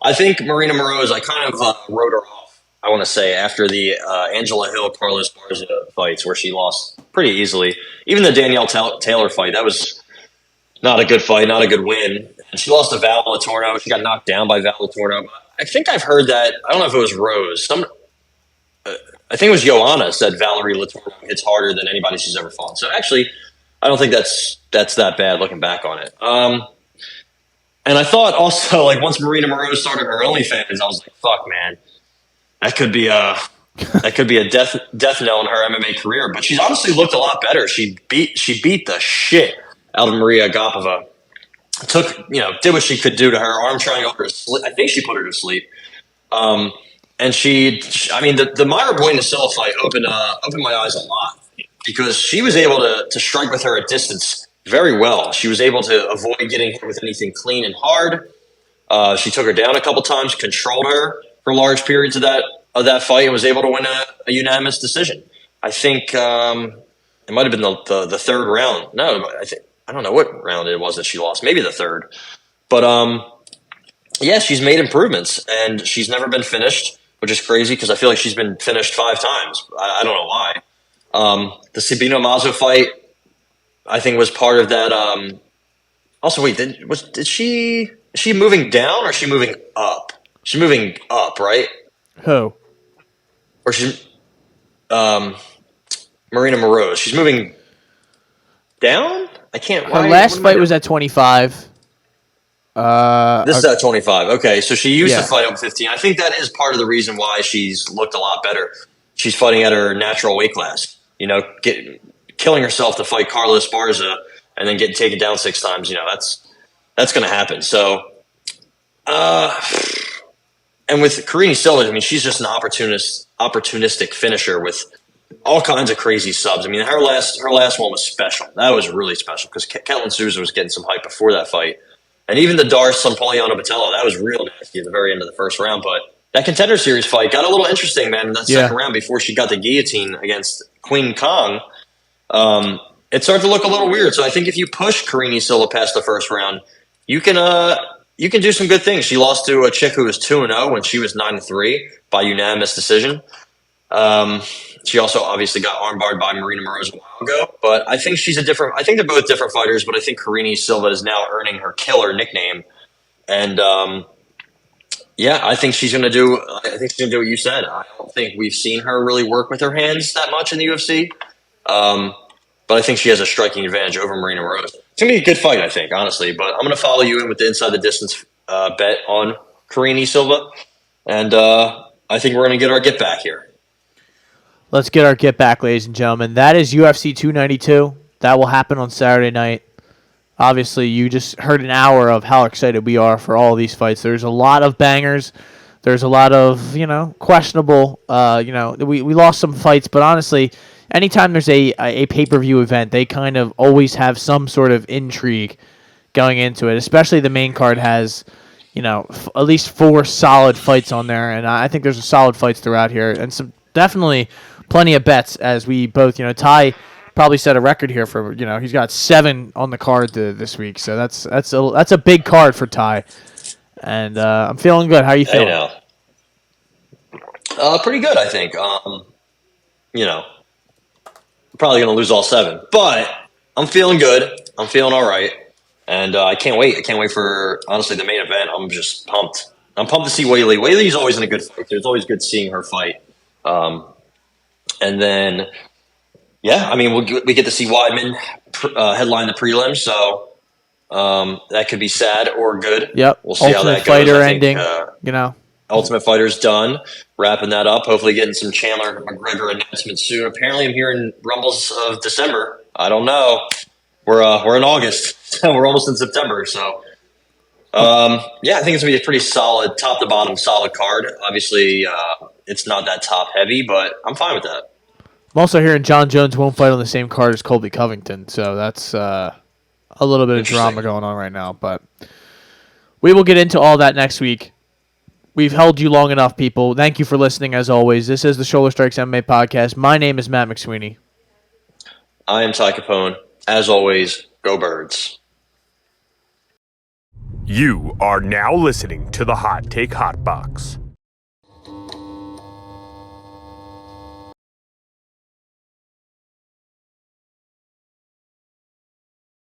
I think Marina Moroz, I kind of wrote her off, I want to say, after the Angela Hill-Carlos Barza fights where she lost pretty easily. Even the Danielle Taylor fight, that was not a good fight, not a good win. And she lost to Val Latorno. She got knocked down by Val Latorno. I think I've heard that, I don't know if it was Rose. I think it was Joanna said Valerie Latorno hits harder than anybody she's ever fought. So actually, I don't think that's that bad looking back on it. And I thought also, like, once Marina Moroz started her OnlyFans, I was like, fuck, man. That could be a death knell in her MMA career. But she's honestly looked a lot better. She beat the shit out of Maria Agapova. Did what she could do to her. Arm triangle her to sleep. I think she put her to sleep. And the Mayra Bueno Silva fight opened my eyes a lot because she was able to strike with her at distance very well. She was able to avoid getting hit with anything clean and hard. She took her down a couple times, controlled her for large periods of that fight, and was able to win a unanimous decision. I think it might have been the third round. No, I don't know what round it was that she lost. Maybe the third. But she's made improvements, and she's never been finished, which is crazy because I feel like she's been finished 5 times. I don't know why. The Sabino Mazo fight, I think, was part of that. Also, wait, is she moving down or is she moving up? She's moving up, right? Who? Or she's Marina Moroz. She's moving down? I can't. Her last fight was at 25. This is at 25. Okay, so she used to Yeah. fight up 15. I think that is part of the reason why she's looked a lot better. She's fighting at her natural weight class. You know, killing herself to fight Carla Esparza and then getting taken down 6 times. You know, that's going to happen. So, and with Karine Silva, I mean, she's just an opportunistic finisher with all kinds of crazy subs. I mean, her last one was special. That was really special because Ketlin Souza was getting some hype before that fight. And even the Dars Sampoliano Botello, that was real nasty at the very end of the first round. But that Contender Series fight got a little interesting, man, in that second round before she got the guillotine against Queen Kong. It started to look a little weird. So I think if you push Karine Silva past the first round, you can do some good things. She lost to a chick who was 2-0 when she was 9-3 by unanimous decision. She also obviously got armbarred by Marina Moroz a while ago, but I think I think they're both different fighters, but I think Karine Silva is now earning her killer nickname. And, I think she's going to do what you said. I don't think we've seen her really work with her hands that much in the UFC. But I think she has a striking advantage over Marina Moroz. It's going to be a good fight, I think, honestly, but I'm going to follow you in with the inside the distance, bet on Karine Silva. And, I think we're going to get our get back here. Let's get our get back, ladies and gentlemen. That is UFC 292. That will happen on Saturday night. Obviously, you just heard an hour of how excited we are for all of these fights. There's a lot of bangers. There's a lot of, questionable. We lost some fights, but honestly, anytime there's a pay-per-view event, they kind of always have some sort of intrigue going into it. Especially the main card has, at least 4 solid fights on there, and I think there's solid fights throughout here, and some definitely plenty of bets as we both, Ty probably set a record here for, he's got 7 on the card this week. So that's a big card for Ty. And I'm feeling good. How are you feeling? I know. Pretty good, I think. Probably going to lose all 7, but I'm feeling good. I'm feeling all right. And I can't wait. I can't wait for, honestly, the main event. I'm just pumped. I'm pumped to see Weili. Weili's always in a good fight. It's always good seeing her fight. And then, we get to see Weidman headline the prelims, so that could be sad or good. Yep. We'll see Ultimate how that Fighter goes. ending, Ultimate Fighter's done, wrapping that up. Hopefully getting some Chandler McGregor announcements soon. Apparently I'm hearing rumbles of December. I don't know. We're in August. We're almost in September, so I think it's going to be a pretty solid, top to bottom, solid card. Obviously, it's not that top heavy, but I'm fine with that. I'm also hearing John Jones won't fight on the same card as Colby Covington, so that's a little bit of drama going on right now. But we will get into all that next week. We've held you long enough, people. Thank you for listening, as always. This is the Shoulder Strikes MMA Podcast. My name is Matt McSweeney. I am Ty Capone. As always, go Birds. You are now listening to the Hot Take Hot Box.